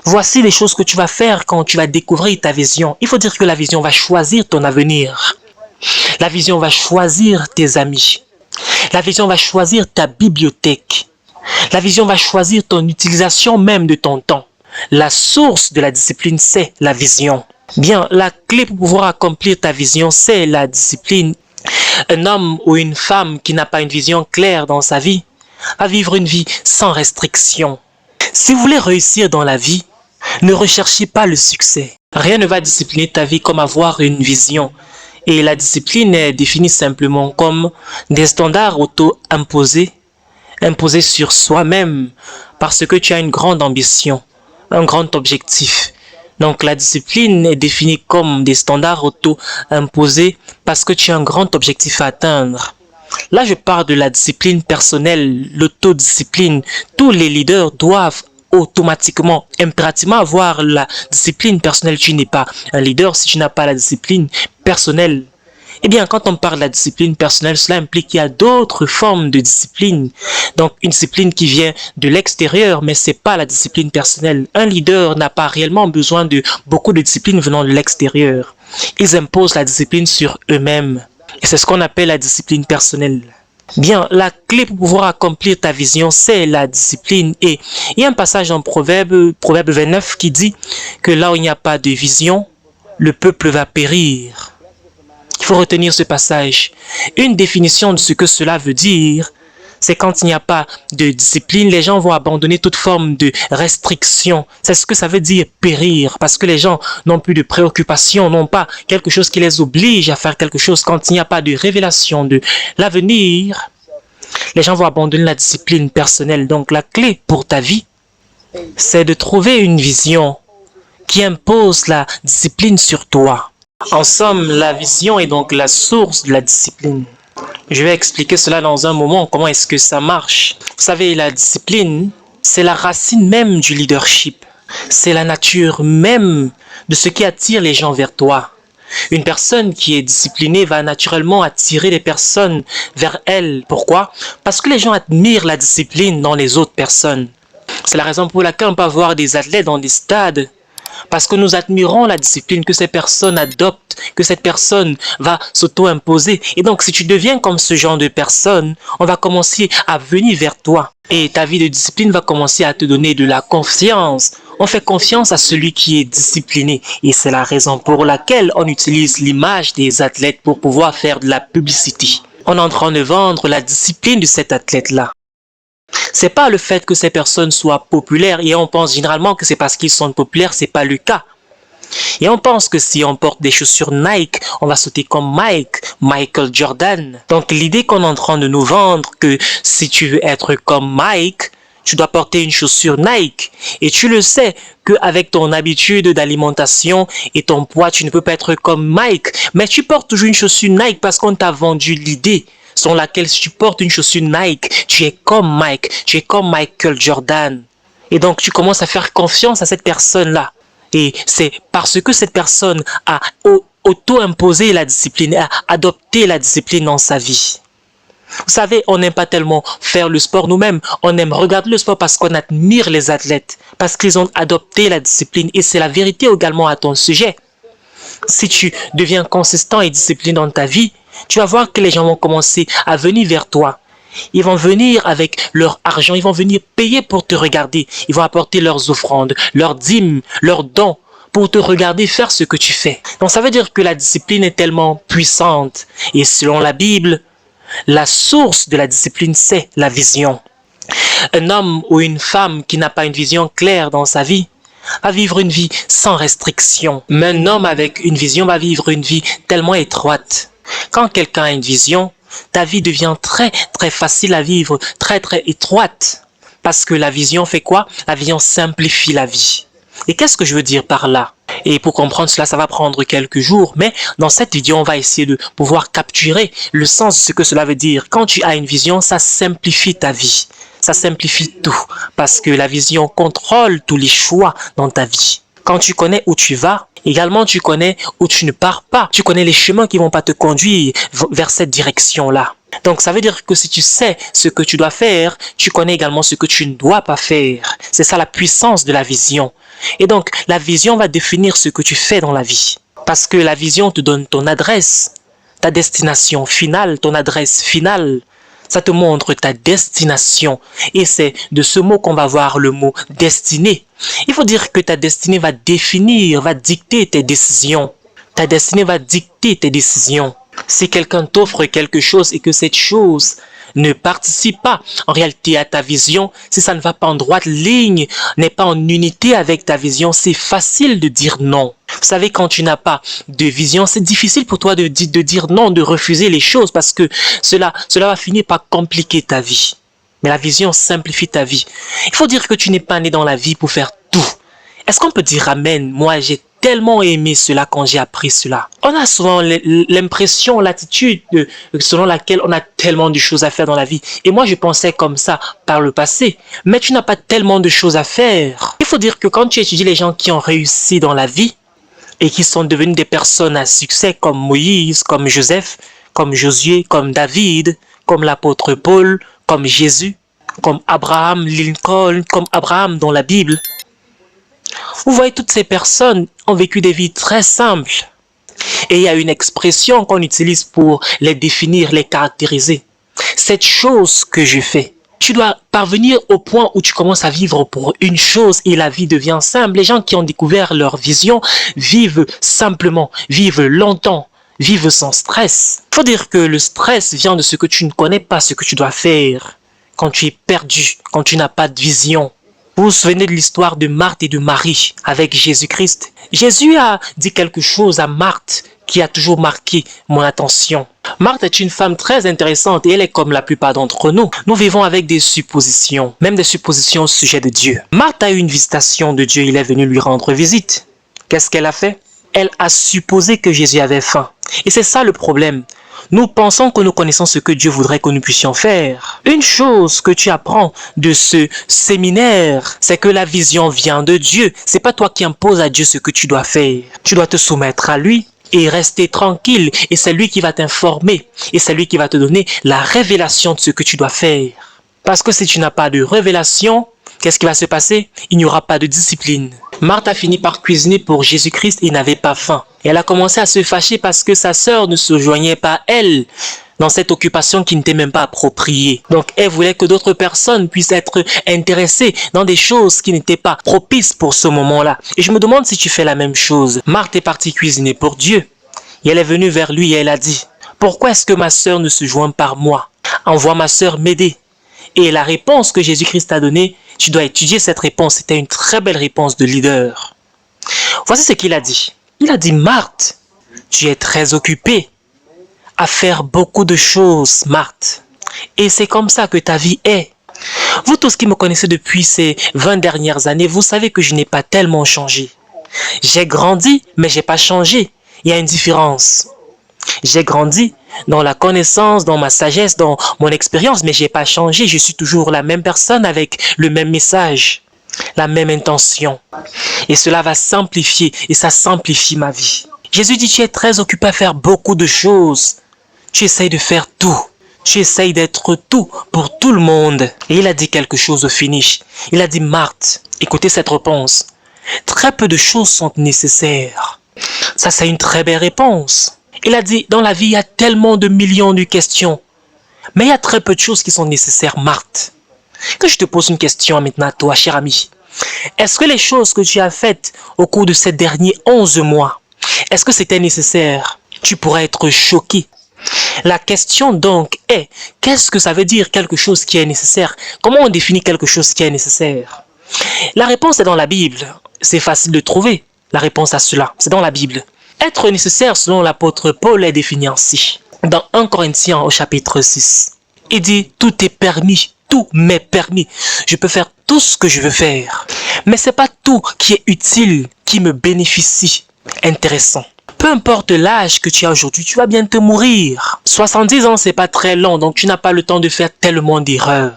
Voici les choses que tu vas faire quand tu vas découvrir ta vision. Il faut dire que la vision va choisir ton avenir. La vision va choisir tes amis. La vision va choisir ta bibliothèque. La vision va choisir ton utilisation même de ton temps. La source de la discipline, c'est la vision. Bien, la clé pour pouvoir accomplir ta vision, c'est la discipline. Un homme ou une femme qui n'a pas une vision claire dans sa vie va vivre une vie sans restriction. Si vous voulez réussir dans la vie, ne recherchez pas le succès. Rien ne va discipliner ta vie comme avoir une vision. Et la discipline est définie simplement comme des standards auto-imposés, imposés sur soi-même parce que tu as une grande ambition, un grand objectif. Donc la discipline est définie comme des standards auto-imposés parce que tu as un grand objectif à atteindre. Là, je parle de la discipline personnelle, l'autodiscipline. Tous les leaders doivent automatiquement, impérativement avoir la discipline personnelle. Tu n'es pas un leader si tu n'as pas la discipline personnelle. Eh bien, quand on parle de la discipline personnelle, cela implique qu'il y a d'autres formes de discipline. Donc, une discipline qui vient de l'extérieur, mais ce n'est pas la discipline personnelle. Un leader n'a pas réellement besoin de beaucoup de discipline venant de l'extérieur. Ils imposent la discipline sur eux-mêmes. Et c'est ce qu'on appelle la discipline personnelle. Bien, la clé pour pouvoir accomplir ta vision, c'est la discipline. Et il y a un passage dans Proverbe 29 qui dit que là où il n'y a pas de vision, le peuple va périr. Il faut retenir ce passage. Une définition de ce que cela veut dire, c'est quand il n'y a pas de discipline, les gens vont abandonner toute forme de restriction. C'est ce que ça veut dire périr, parce que les gens n'ont plus de préoccupation, n'ont pas quelque chose qui les oblige à faire quelque chose. Quand il n'y a pas de révélation de l'avenir, les gens vont abandonner la discipline personnelle. Donc la clé pour ta vie, c'est de trouver une vision qui impose la discipline sur toi. En somme, la vision est donc la source de la discipline. Je vais expliquer cela dans un moment, comment est-ce que ça marche. Vous savez, la discipline, c'est la racine même du leadership. C'est la nature même de ce qui attire les gens vers toi. Une personne qui est disciplinée va naturellement attirer les personnes vers elle. Pourquoi? Parce que les gens admirent la discipline dans les autres personnes. C'est la raison pour laquelle on peut avoir des athlètes dans des stades. Parce que nous admirons la discipline que ces personnes adoptent, que cette personne va s'auto-imposer. Et donc, si tu deviens comme ce genre de personne, on va commencer à venir vers toi. Et ta vie de discipline va commencer à te donner de la confiance. On fait confiance à celui qui est discipliné. Et c'est la raison pour laquelle on utilise l'image des athlètes pour pouvoir faire de la publicité. On est en train de vendre la discipline de cet athlète-là. C'est pas le fait que ces personnes soient populaires et on pense généralement que c'est parce qu'ils sont populaires, c'est pas le cas. Et on pense que si on porte des chaussures Nike, on va sauter comme Michael Jordan. Donc l'idée qu'on est en train de nous vendre que si tu veux être comme Mike, tu dois porter une chaussure Nike. Et tu le sais qu'avec ton habitude d'alimentation et ton poids, tu ne peux pas être comme Mike. Mais tu portes toujours une chaussure Nike parce qu'on t'a vendu l'idée selon laquelle si tu portes une chaussure Nike, tu es comme Mike, tu es comme Michael Jordan. Et donc tu commences à faire confiance à cette personne-là. Et c'est parce que cette personne a auto-imposé la discipline, a adopté la discipline dans sa vie. Vous savez, on n'aime pas tellement faire le sport nous-mêmes. On aime regarder le sport parce qu'on admire les athlètes, parce qu'ils ont adopté la discipline. Et c'est la vérité également à ton sujet. Si tu deviens consistant et discipliné dans ta vie, tu vas voir que les gens vont commencer à venir vers toi. Ils vont venir avec leur argent, ils vont venir payer pour te regarder. Ils vont apporter leurs offrandes, leurs dîmes, leurs dons pour te regarder faire ce que tu fais. Donc ça veut dire que la discipline est tellement puissante. Et selon la Bible, la source de la discipline, c'est la vision. Un homme ou une femme qui n'a pas une vision claire dans sa vie va vivre une vie sans restriction. Mais un homme avec une vision va vivre une vie tellement étroite. Quand quelqu'un a une vision, ta vie devient très facile à vivre, très étroite. Parce que la vision fait quoi? La vision simplifie la vie. Et qu'est-ce que je veux dire par là? Et pour comprendre cela, ça va prendre quelques jours. Mais dans cette vidéo, on va essayer de pouvoir capturer le sens de ce que cela veut dire. Quand tu as une vision, ça simplifie ta vie. Ça simplifie tout. Parce que la vision contrôle tous les choix dans ta vie. Quand tu connais où tu vas, également tu connais où tu ne pars pas. Tu connais les chemins qui ne vont pas te conduire vers cette direction-là. Donc ça veut dire que si tu sais ce que tu dois faire, tu connais également ce que tu ne dois pas faire. C'est ça la puissance de la vision. Et donc la vision va définir ce que tu fais dans la vie. Parce que la vision te donne ton adresse, ta destination finale, ton adresse finale. Ça te montre ta destination. Et c'est de ce mot qu'on va voir le mot destinée. Il faut dire que ta destinée va définir, va dicter tes décisions. Ta destinée va dicter tes décisions. Si quelqu'un t'offre quelque chose et que cette chose ne participe pas en réalité à ta vision, si ça ne va pas en droite ligne, n'est pas en unité avec ta vision, c'est facile de dire non. Vous savez, quand tu n'as pas de vision, c'est difficile pour toi de dire non, de refuser les choses parce que cela va finir par compliquer ta vie. Mais la vision simplifie ta vie. Il faut dire que tu n'es pas né dans la vie pour faire tout. Est-ce qu'on peut dire amen? Moi, j'ai tellement aimé cela quand j'ai appris cela. On a souvent l'impression, l'attitude selon laquelle on a tellement de choses à faire dans la vie. Et moi, je pensais comme ça par le passé. Mais tu n'as pas tellement de choses à faire. Il faut dire que quand tu étudies les gens qui ont réussi dans la vie et qui sont devenus des personnes à succès comme Moïse, comme Joseph, comme Josué, comme David, comme l'apôtre Paul, comme Jésus, comme Abraham, Lincoln, comme Abraham dans la Bible, vous voyez, toutes ces personnes ont vécu des vies très simples. Et il y a une expression qu'on utilise pour les définir, les caractériser. Cette chose que je fais. Tu dois parvenir au point où tu commences à vivre pour une chose et la vie devient simple. Les gens qui ont découvert leur vision vivent simplement, vivent longtemps, vivent sans stress. Il faut dire que le stress vient de ce que tu ne connais pas, ce que tu dois faire. Quand tu es perdu, quand tu n'as pas de vision. Vous vous souvenez de l'histoire de Marthe et de Marie avec Jésus-Christ. Jésus a dit quelque chose à Marthe qui a toujours marqué mon attention. Marthe est une femme très intéressante et elle est comme la plupart d'entre nous. Nous vivons avec des suppositions, même des suppositions au sujet de Dieu. Marthe a eu une visitation de Dieu, il est venu lui rendre visite. Qu'est-ce qu'elle a fait? Elle a supposé que Jésus avait faim. Et c'est ça le problème. Nous pensons que nous connaissons ce que Dieu voudrait que nous puissions faire. Une chose que tu apprends de ce séminaire, c'est que la vision vient de Dieu. C'est pas toi qui imposes à Dieu ce que tu dois faire. Tu dois te soumettre à lui et rester tranquille. Et c'est lui qui va t'informer. Et c'est lui qui va te donner la révélation de ce que tu dois faire. Parce que si tu n'as pas de révélation, qu'est-ce qui va se passer? Il n'y aura pas de discipline. Marthe a fini par cuisiner pour Jésus-Christ et n'avait pas faim. Et elle a commencé à se fâcher parce que sa sœur ne se joignait pas à elle dans cette occupation qui n'était même pas appropriée. Donc elle voulait que d'autres personnes puissent être intéressées dans des choses qui n'étaient pas propices pour ce moment-là. Et je me demande si tu fais la même chose. Marthe est partie cuisiner pour Dieu. Et elle est venue vers lui et elle a dit, « Pourquoi est-ce que ma sœur ne se joint par moi? Envoie ma sœur m'aider. » Et la réponse que Jésus-Christ a donnée, tu dois étudier cette réponse. C'était une très belle réponse de leader. Voici ce qu'il a dit. Il a dit, Marthe, tu es très occupée à faire beaucoup de choses, Marthe. Et c'est comme ça que ta vie est. Vous tous qui me connaissez depuis ces 20 dernières années, vous savez que je n'ai pas tellement changé. J'ai grandi, mais je n'ai pas changé. Il y a une différence. J'ai grandi dans la connaissance, dans ma sagesse, dans mon expérience, mais je n'ai pas changé. Je suis toujours la même personne avec le même message, la même intention. Et cela va simplifier, et ça simplifie ma vie. Jésus dit, tu es très occupé à faire beaucoup de choses. Tu essayes de faire tout. Tu essayes d'être tout pour tout le monde. Et il a dit quelque chose au finish. Il a dit, Marthe, écoutez cette réponse. Très peu de choses sont nécessaires. Ça, c'est une très belle réponse. Il a dit, dans la vie, il y a tellement de millions de questions. Mais il y a très peu de choses qui sont nécessaires, Marthe. Que je te pose une question maintenant à toi, cher ami. Est-ce que les choses que tu as faites au cours de ces derniers 11 mois, est-ce que c'était nécessaire? Tu pourrais être choqué. La question donc est, qu'est-ce que ça veut dire quelque chose qui est nécessaire? Comment on définit quelque chose qui est nécessaire? La réponse est dans la Bible. C'est facile de trouver la réponse à cela. C'est dans la Bible. Être nécessaire selon l'apôtre Paul est défini ainsi. Dans 1 Corinthiens au chapitre 6. Il dit, tout est permis. Tout m'est permis. Je peux faire tout ce que je veux faire. Mais ce n'est pas tout qui est utile, qui me bénéficie. Intéressant. Peu importe l'âge que tu as aujourd'hui, tu vas bientôt mourir. 70 ans, c'est pas très long, donc tu n'as pas le temps de faire tellement d'erreurs.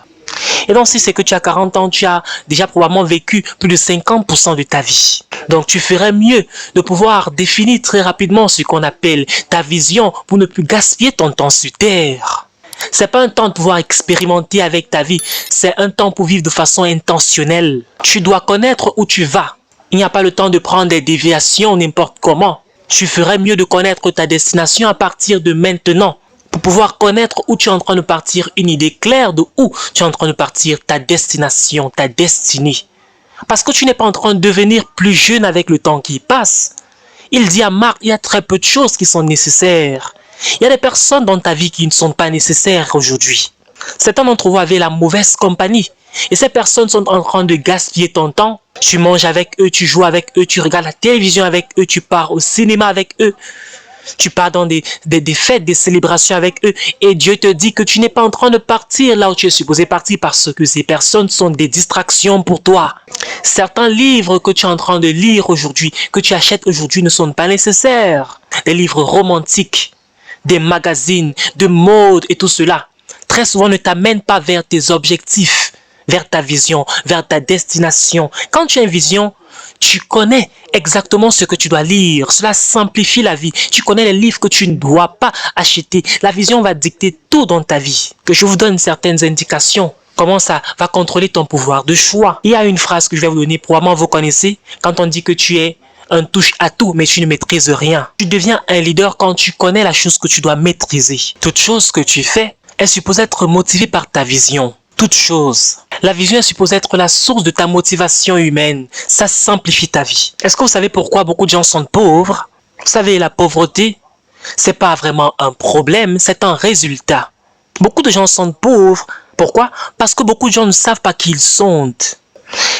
Et donc, si c'est que tu as 40 ans, tu as déjà probablement vécu plus de 50% de ta vie. Donc, tu ferais mieux de pouvoir définir très rapidement ce qu'on appelle ta vision pour ne plus gaspiller ton temps sur terre. C'est pas un temps de pouvoir expérimenter avec ta vie. C'est un temps pour vivre de façon intentionnelle. Tu dois connaître où tu vas. Il n'y a pas le temps de prendre des déviations n'importe comment. Tu ferais mieux de connaître ta destination à partir de maintenant. Pour pouvoir connaître où tu es en train de partir, une idée claire de où tu es en train de partir, ta destination, ta destinée. Parce que tu n'es pas en train de devenir plus jeune avec le temps qui passe. Il dit à Marc, il y a très peu de choses qui sont nécessaires. Il y a des personnes dans ta vie qui ne sont pas nécessaires aujourd'hui. Certains d'entre vous avaient la mauvaise compagnie. Et ces personnes sont en train de gaspiller ton temps. Tu manges avec eux, tu joues avec eux, tu regardes la télévision avec eux, tu pars au cinéma avec eux. Tu pars dans des fêtes, des célébrations avec eux. Et Dieu te dit que tu n'es pas en train de partir là où tu es supposé partir parce que ces personnes sont des distractions pour toi. Certains livres que tu es en train de lire aujourd'hui, que tu achètes aujourd'hui ne sont pas nécessaires. Des livres romantiques, des magazines, de mode et tout cela, très souvent ne t'amènent pas vers tes objectifs, vers ta vision, vers ta destination. Quand tu as une vision, tu connais exactement ce que tu dois lire. Cela simplifie la vie. Tu connais les livres que tu ne dois pas acheter. La vision va dicter tout dans ta vie. Que je vous donne certaines indications. Comment ça va contrôler ton pouvoir de choix. Il y a une phrase que je vais vous donner, probablement vous connaissez, quand on dit que tu es un touche-à-tout, mais tu ne maîtrises rien. Tu deviens un leader quand tu connais la chose que tu dois maîtriser. Toute chose que tu fais est supposée être motivée par ta vision. Toute chose. La vision est supposée être la source de ta motivation humaine. Ça simplifie ta vie. Est-ce que vous savez pourquoi beaucoup de gens sont pauvres? Vous savez, la pauvreté, c'est pas vraiment un problème, c'est un résultat. Beaucoup de gens sont pauvres. Pourquoi? Parce que beaucoup de gens ne savent pas qui ils sont.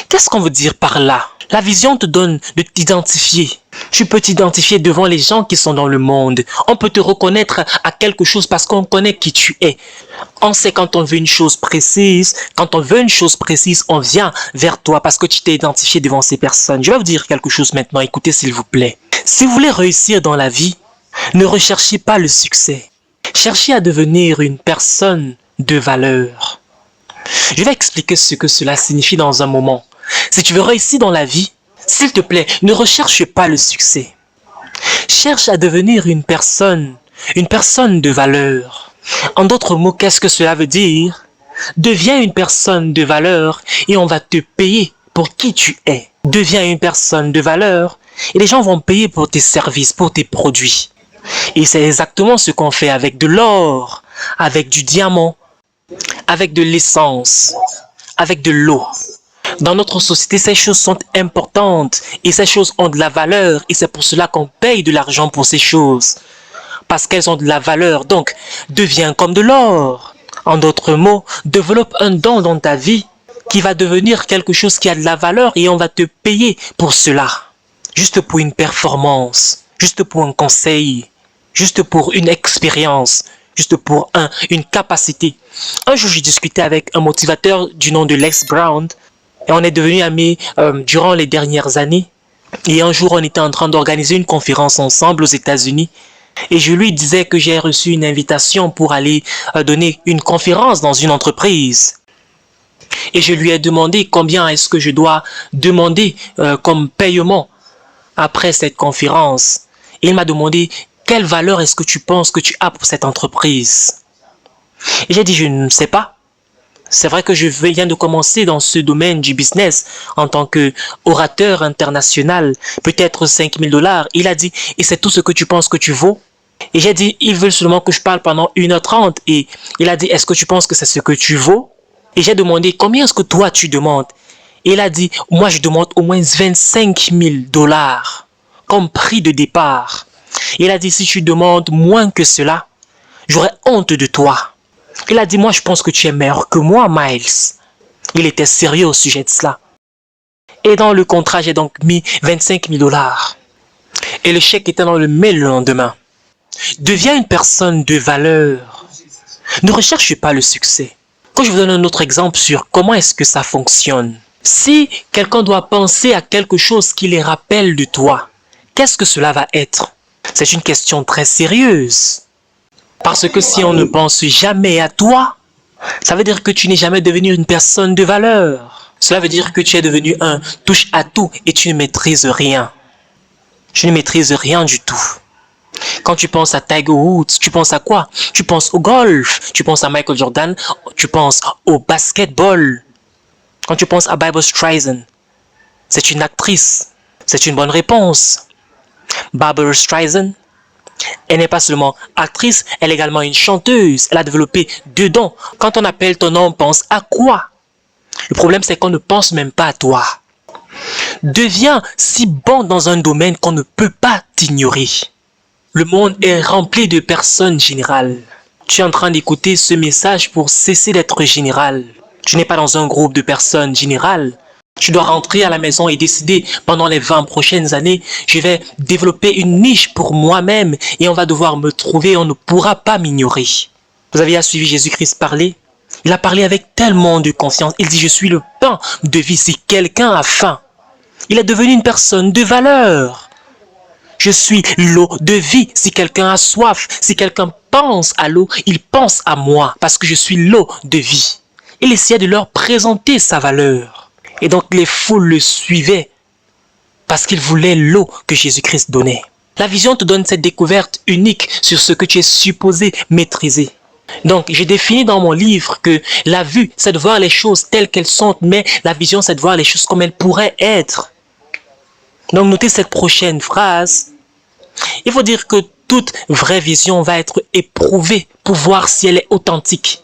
Qu'est-ce qu'on veut dire par là? La vision te donne de t'identifier. Tu peux t'identifier devant les gens qui sont dans le monde. On peut te reconnaître à quelque chose parce qu'on connaît qui tu es. On sait quand on veut une chose précise. Quand on veut une chose précise, on vient vers toi parce que tu t'es identifié devant ces personnes. Je vais vous dire quelque chose maintenant. Écoutez s'il vous plaît. Si vous voulez réussir dans la vie, ne recherchez pas le succès. Cherchez à devenir une personne de valeur. Je vais expliquer ce que cela signifie dans un moment. Si tu veux réussir dans la vie, s'il te plaît, ne recherche pas le succès. Cherche à devenir une personne de valeur. En d'autres mots, qu'est-ce que cela veut dire? Deviens une personne de valeur et on va te payer pour qui tu es. Deviens une personne de valeur et les gens vont payer pour tes services, pour tes produits. Et c'est exactement ce qu'on fait avec de l'or, avec du diamant, avec de l'essence, avec de l'eau. Dans notre société, ces choses sont importantes et ces choses ont de la valeur et c'est pour cela qu'on paye de l'argent pour ces choses. Parce qu'elles ont de la valeur, donc deviens comme de l'or. En d'autres mots, développe un don dans ta vie qui va devenir quelque chose qui a de la valeur et on va te payer pour cela. Juste pour une performance, juste pour un conseil, juste pour une expérience, juste pour une capacité. Un jour, j'ai discuté avec un motivateur du nom de Les Brown. Et on est devenus amis durant les dernières années. Et un jour, on était en train d'organiser une conférence ensemble aux États-Unis. Et je lui disais que j'ai reçu une invitation pour aller donner une conférence dans une entreprise. Et je lui ai demandé combien est-ce que je dois demander comme paiement après cette conférence. Et il m'a demandé quelle valeur est-ce que tu penses que tu as pour cette entreprise. Et j'ai dit je ne sais pas. C'est vrai que je viens de commencer dans ce domaine du business en tant qu'orateur international, peut-être 5 000 $. Il a dit, et c'est tout ce que tu penses que tu vaux? Et j'ai dit, ils veulent seulement que je parle pendant 1h30. Et il a dit, est-ce que tu penses que c'est ce que tu vaux? Et j'ai demandé, combien est-ce que toi tu demandes? Et il a dit, moi je demande au moins 25 000 $ comme prix de départ. Et il a dit, si tu demandes moins que cela, j'aurais honte de toi. Il a dit, moi je pense que tu es meilleur que moi, Miles. Il était sérieux au sujet de cela. Et dans le contrat, j'ai donc mis 25 000 $. Et le chèque était dans le mail le lendemain. Deviens une personne de valeur. Ne recherche pas le succès. Quand je vous donne un autre exemple sur comment est-ce que ça fonctionne. Si quelqu'un doit penser à quelque chose qui les rappelle de toi, qu'est-ce que cela va être? C'est une question très sérieuse. Parce que si on ne pense jamais à toi, ça veut dire que tu n'es jamais devenu une personne de valeur. Cela veut dire que tu es devenu un touche-à-tout et tu ne maîtrises rien. Tu ne maîtrises rien du tout. Quand tu penses à Tiger Woods, tu penses à quoi? Tu penses au golf, tu penses à Michael Jordan, tu penses au basketball. Quand tu penses à Barbra Streisand, c'est une actrice. C'est une bonne réponse. Barbra Streisand, elle n'est pas seulement actrice, elle est également une chanteuse. Elle a développé 2 dons. Quand on appelle ton nom, on pense à quoi? Le problème, c'est qu'on ne pense même pas à toi. Deviens si bon dans un domaine qu'on ne peut pas t'ignorer. Le monde est rempli de personnes générales. Tu es en train d'écouter ce message pour cesser d'être général. Tu n'es pas dans un groupe de personnes générales. Tu dois rentrer à la maison et décider pendant les 20 prochaines années, je vais développer une niche pour moi-même et on va devoir me trouver, on ne pourra pas m'ignorer. Vous avez suivi Jésus-Christ parler? Il a parlé avec tellement de confiance. Il dit, je suis le pain de vie si quelqu'un a faim. Il est devenu une personne de valeur. Je suis l'eau de vie si quelqu'un a soif. Si quelqu'un pense à l'eau, il pense à moi parce que je suis l'eau de vie. Il essayait de leur présenter sa valeur. Et donc les foules le suivaient parce qu'ils voulaient l'eau que Jésus-Christ donnait. La vision te donne cette découverte unique sur ce que tu es supposé maîtriser. Donc, j'ai défini dans mon livre que la vue, c'est de voir les choses telles qu'elles sont, mais la vision, c'est de voir les choses comme elles pourraient être. Donc, notez cette prochaine phrase. Il faut dire que toute vraie vision va être éprouvée pour voir si elle est authentique.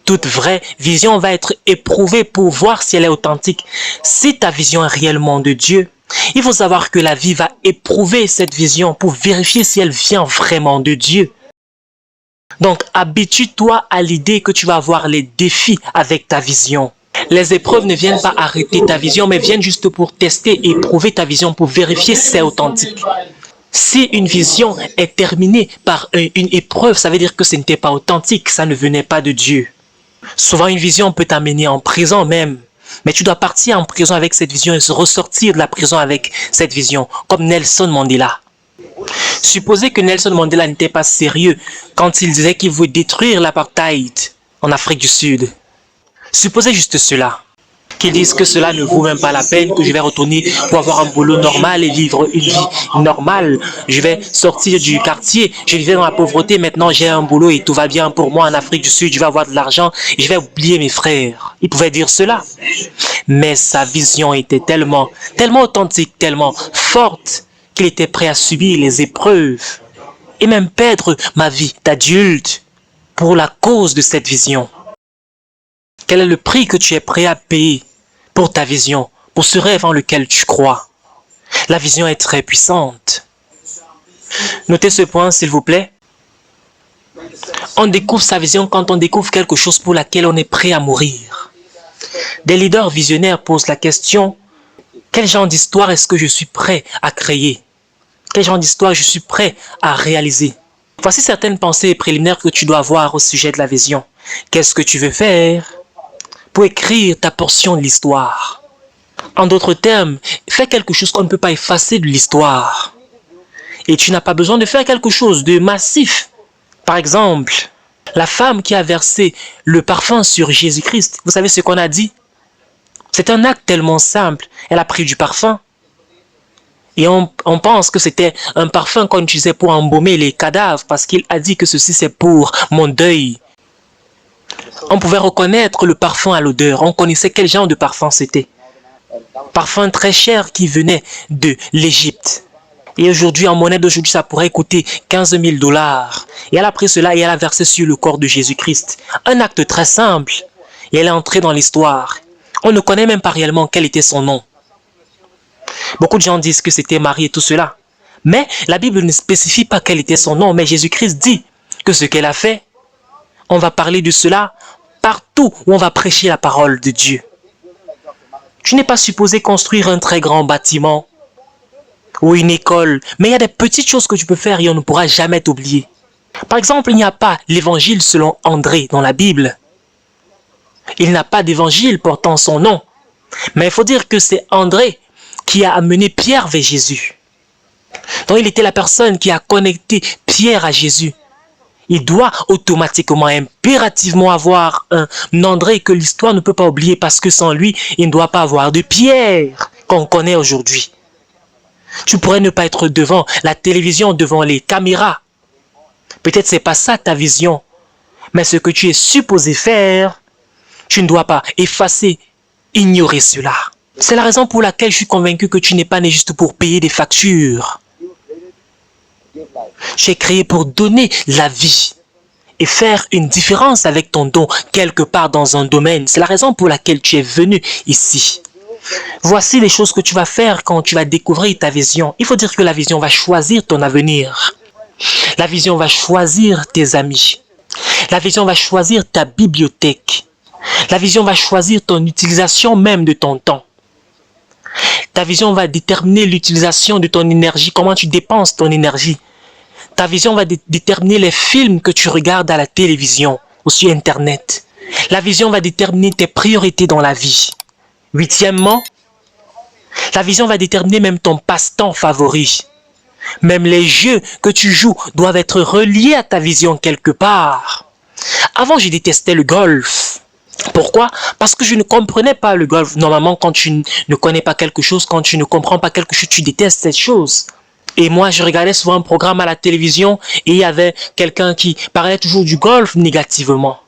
Toute vraie vision va être éprouvée pour voir si elle est authentique. Si ta vision est réellement de Dieu, il faut savoir que la vie va éprouver cette vision pour vérifier si elle vient vraiment de Dieu. Donc, habitue-toi à l'idée que tu vas avoir les défis avec ta vision. Les épreuves ne viennent pas arrêter ta vision, mais viennent juste pour tester et éprouver ta vision, pour vérifier si c'est authentique. Si une vision est terminée par une épreuve, ça veut dire que ce n'était pas authentique, ça ne venait pas de Dieu. Souvent, une vision peut t'amener en prison même. Mais tu dois partir en prison avec cette vision et se ressortir de la prison avec cette vision, comme Nelson Mandela. Supposez que Nelson Mandela n'était pas sérieux quand il disait qu'il voulait détruire l'apartheid en Afrique du Sud. Supposez juste cela. Qu'ils disent que cela ne vaut même pas la peine, que je vais retourner pour avoir un boulot normal et vivre une vie normale. Je vais sortir du quartier, je vivais dans la pauvreté, maintenant j'ai un boulot et tout va bien pour moi en Afrique du Sud, je vais avoir de l'argent et je vais oublier mes frères. Il pouvait dire cela. Mais sa vision était tellement authentique, tellement forte, qu'il était prêt à subir les épreuves et même perdre ma vie d'adulte pour la cause de cette vision. Quel est le prix que tu es prêt à payer pour ta vision, pour ce rêve en lequel tu crois? La vision est très puissante. Notez ce point, s'il vous plaît. On découvre sa vision quand on découvre quelque chose pour laquelle on est prêt à mourir. Des leaders visionnaires posent la question, quel genre d'histoire est-ce que je suis prêt à créer? Quel genre d'histoire je suis prêt à réaliser? Voici certaines pensées préliminaires que tu dois avoir au sujet de la vision. Qu'est-ce que tu veux faire pour écrire ta portion de l'histoire? En d'autres termes, fais quelque chose qu'on ne peut pas effacer de l'histoire. Et tu n'as pas besoin de faire quelque chose de massif. Par exemple, la femme qui a versé le parfum sur Jésus-Christ, vous savez ce qu'on a dit? C'est un acte tellement simple. Elle a pris du parfum. Et on pense que c'était un parfum qu'on utilisait pour embaumer les cadavres parce qu'il a dit que ceci c'est pour mon deuil. On pouvait reconnaître le parfum à l'odeur. On connaissait quel genre de parfum c'était. Parfum très cher qui venait de l'Égypte. Et aujourd'hui, en monnaie d'aujourd'hui, ça pourrait coûter 15 000 $. Et elle a pris cela et elle a versé sur le corps de Jésus-Christ. Un acte très simple. Et elle est entrée dans l'histoire. On ne connaît même pas réellement quel était son nom. Beaucoup de gens disent que c'était Marie et tout cela. Mais la Bible ne spécifie pas quel était son nom. Mais Jésus-Christ dit que ce qu'elle a fait, on va parler de cela partout où on va prêcher la parole de Dieu. Tu n'es pas supposé construire un très grand bâtiment ou une école. Mais il y a des petites choses que tu peux faire et on ne pourra jamais t'oublier. Par exemple, il n'y a pas l'évangile selon André dans la Bible. Il n'a pas d'évangile portant son nom. Mais il faut dire que c'est André qui a amené Pierre vers Jésus. Donc il était la personne qui a connecté Pierre à Jésus. Il doit automatiquement, impérativement avoir un André que l'histoire ne peut pas oublier parce que sans lui, il ne doit pas avoir de Pierre qu'on connaît aujourd'hui. Tu pourrais ne pas être devant la télévision, devant les caméras. Peut-être c'est pas ça ta vision. Mais ce que tu es supposé faire, tu ne dois pas effacer, ignorer cela. C'est la raison pour laquelle je suis convaincu que tu n'es pas né juste pour payer des factures. Tu es créé pour donner la vie et faire une différence avec ton don quelque part dans un domaine. C'est la raison pour laquelle tu es venu ici. Voici les choses que tu vas faire quand tu vas découvrir ta vision. Il faut dire que la vision va choisir ton avenir. La vision va choisir tes amis. La vision va choisir ta bibliothèque. La vision va choisir ton utilisation même de ton temps. Ta vision va déterminer l'utilisation de ton énergie, comment tu dépenses ton énergie. Ta vision va déterminer les films que tu regardes à la télévision ou sur Internet. La vision va déterminer tes priorités dans la vie. Huitièmement, la vision va déterminer même ton passe-temps favori. Même les jeux que tu joues doivent être reliés à ta vision quelque part. Avant, je détestais le golf. Pourquoi? Parce que je ne comprenais pas le golf. Normalement, quand tu ne connais pas quelque chose, quand tu ne comprends pas quelque chose, tu détestes cette chose. Et moi, je regardais souvent un programme à la télévision et il y avait quelqu'un qui parlait toujours du golf négativement.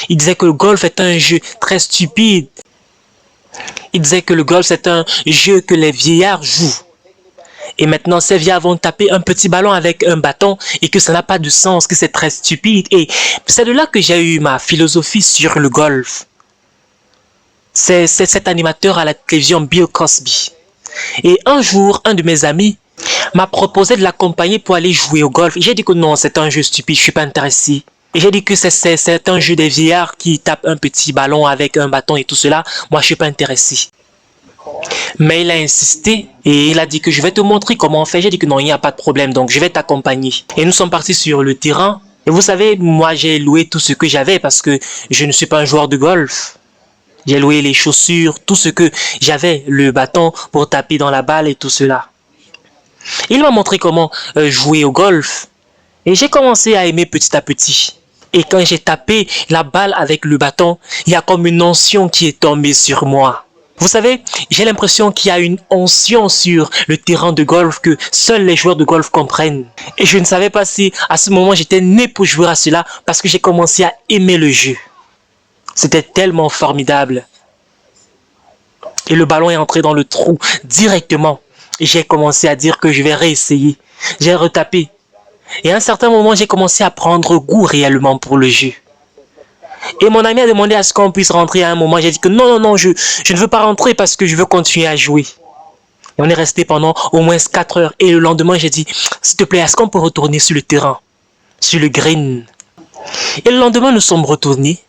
Il disait que le golf est un jeu très stupide. Il disait que le golf c'est un jeu que les vieillards jouent. Et maintenant, ces vieillards vont taper un petit ballon avec un bâton et que ça n'a pas de sens, que c'est très stupide. Et c'est de là que j'ai eu ma philosophie sur le golf. C'est cet animateur à la télévision, Bill Cosby. Et un jour, un de mes amis m'a proposé de l'accompagner pour aller jouer au golf. J'ai dit que non, c'est un jeu stupide, je ne suis pas intéressé. Et j'ai dit que c'est un jeu des vieillards qui tapent un petit ballon avec un bâton et tout cela. Moi, je ne suis pas intéressé. Mais il a insisté et il a dit que je vais te montrer comment on fait. J'ai dit que non, il n'y a pas de problème, donc je vais t'accompagner. Et nous sommes partis sur le terrain. Et vous savez, moi j'ai loué tout ce que j'avais parce que je ne suis pas un joueur de golf. J'ai loué les chaussures, tout ce que j'avais, le bâton pour taper dans la balle et tout cela. Il m'a montré comment jouer au golf. Et j'ai commencé à aimer petit à petit. Et quand j'ai tapé la balle avec le bâton, il y a comme une onction qui est tombée sur moi. Vous savez, j'ai l'impression qu'il y a une onction sur le terrain de golf que seuls les joueurs de golf comprennent. Et je ne savais pas si à ce moment j'étais né pour jouer à cela parce que j'ai commencé à aimer le jeu. C'était tellement formidable. Et le ballon est entré dans le trou directement. Et j'ai commencé à dire que je vais réessayer. J'ai retapé. Et à un certain moment, j'ai commencé à prendre goût réellement pour le jeu. Et mon ami a demandé à ce qu'on puisse rentrer à un moment. J'ai dit que non, je ne veux pas rentrer parce que je veux continuer à jouer. Et on est resté pendant au moins 4 heures. Et le lendemain, j'ai dit, s'il te plaît, est-ce qu'on peut retourner sur le terrain, sur le green? Et le lendemain, nous sommes retournés.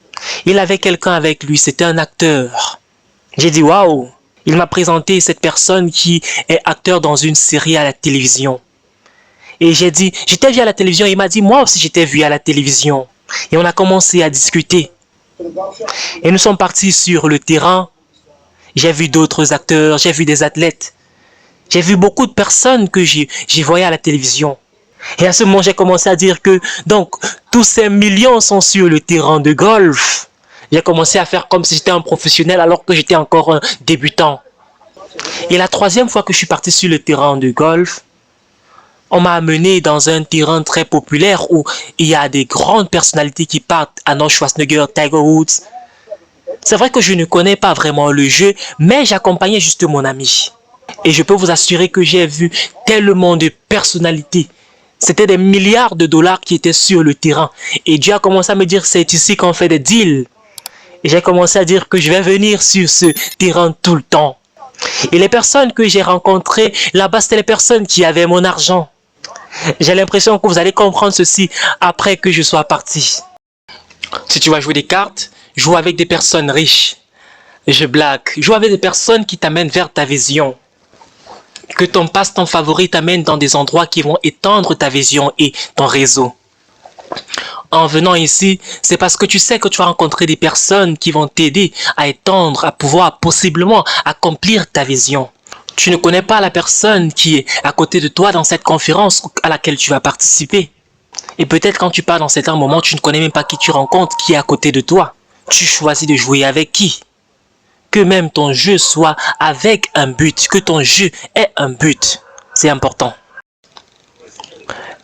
Il avait quelqu'un avec lui, c'était un acteur. J'ai dit, waouh! Il m'a présenté cette personne qui est acteur dans une série à la télévision. Et j'ai dit, j'étais vu à la télévision. Et il m'a dit, moi aussi, j'étais vu à la télévision. Et on a commencé à discuter. Et nous sommes partis sur le terrain. J'ai vu d'autres acteurs, j'ai vu des athlètes. J'ai vu beaucoup de personnes que j'ai voyées à la télévision. Et à ce moment, j'ai commencé à dire que, donc, tous ces millions sont sur le terrain de golf. J'ai commencé à faire comme si j'étais un professionnel alors que j'étais encore un débutant. Et la troisième fois que je suis parti sur le terrain de golf, on m'a amené dans un terrain très populaire où il y a des grandes personnalités qui partent, Arnold Schwarzenegger, Tiger Woods. C'est vrai que je ne connais pas vraiment le jeu, mais j'accompagnais juste mon ami. Et je peux vous assurer que j'ai vu tellement de personnalités. C'était des milliards de dollars qui étaient sur le terrain. Et Dieu a commencé à me dire, c'est ici qu'on fait des deals. Et j'ai commencé à dire que je vais venir sur ce terrain tout le temps. Et les personnes que j'ai rencontrées là-bas, c'était les personnes qui avaient mon argent. J'ai l'impression que vous allez comprendre ceci après que je sois parti. Si tu vas jouer des cartes, joue avec des personnes riches. Je blague. Joue avec des personnes qui t'amènent vers ta vision. Que ton passe-temps favori t'amène dans des endroits qui vont étendre ta vision et ton réseau. En venant ici, c'est parce que tu sais que tu vas rencontrer des personnes qui vont t'aider à étendre, à pouvoir possiblement accomplir ta vision. Tu ne connais pas la personne qui est à côté de toi dans cette conférence à laquelle tu vas participer. Et peut-être quand tu pars dans certains moments, tu ne connais même pas qui tu rencontres, qui est à côté de toi. Tu choisis de jouer avec qui? Que même ton jeu soit avec un but, que ton jeu ait un but. C'est important.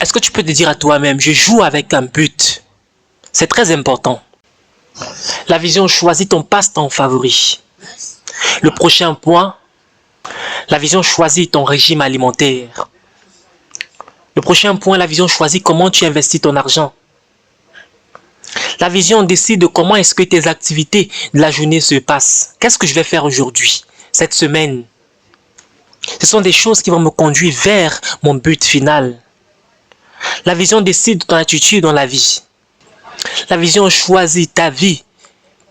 Est-ce que tu peux te dire à toi-même, je joue avec un but? C'est très important. La vision choisit ton passe-temps favori. Le prochain point, la vision choisit ton régime alimentaire. Le prochain point, la vision choisit comment tu investis ton argent. La vision décide de comment est-ce que tes activités de la journée se passent. Qu'est-ce que je vais faire aujourd'hui, cette semaine? Ce sont des choses qui vont me conduire vers mon but final. La vision décide de ton attitude dans la vie. La vision choisit ta vie.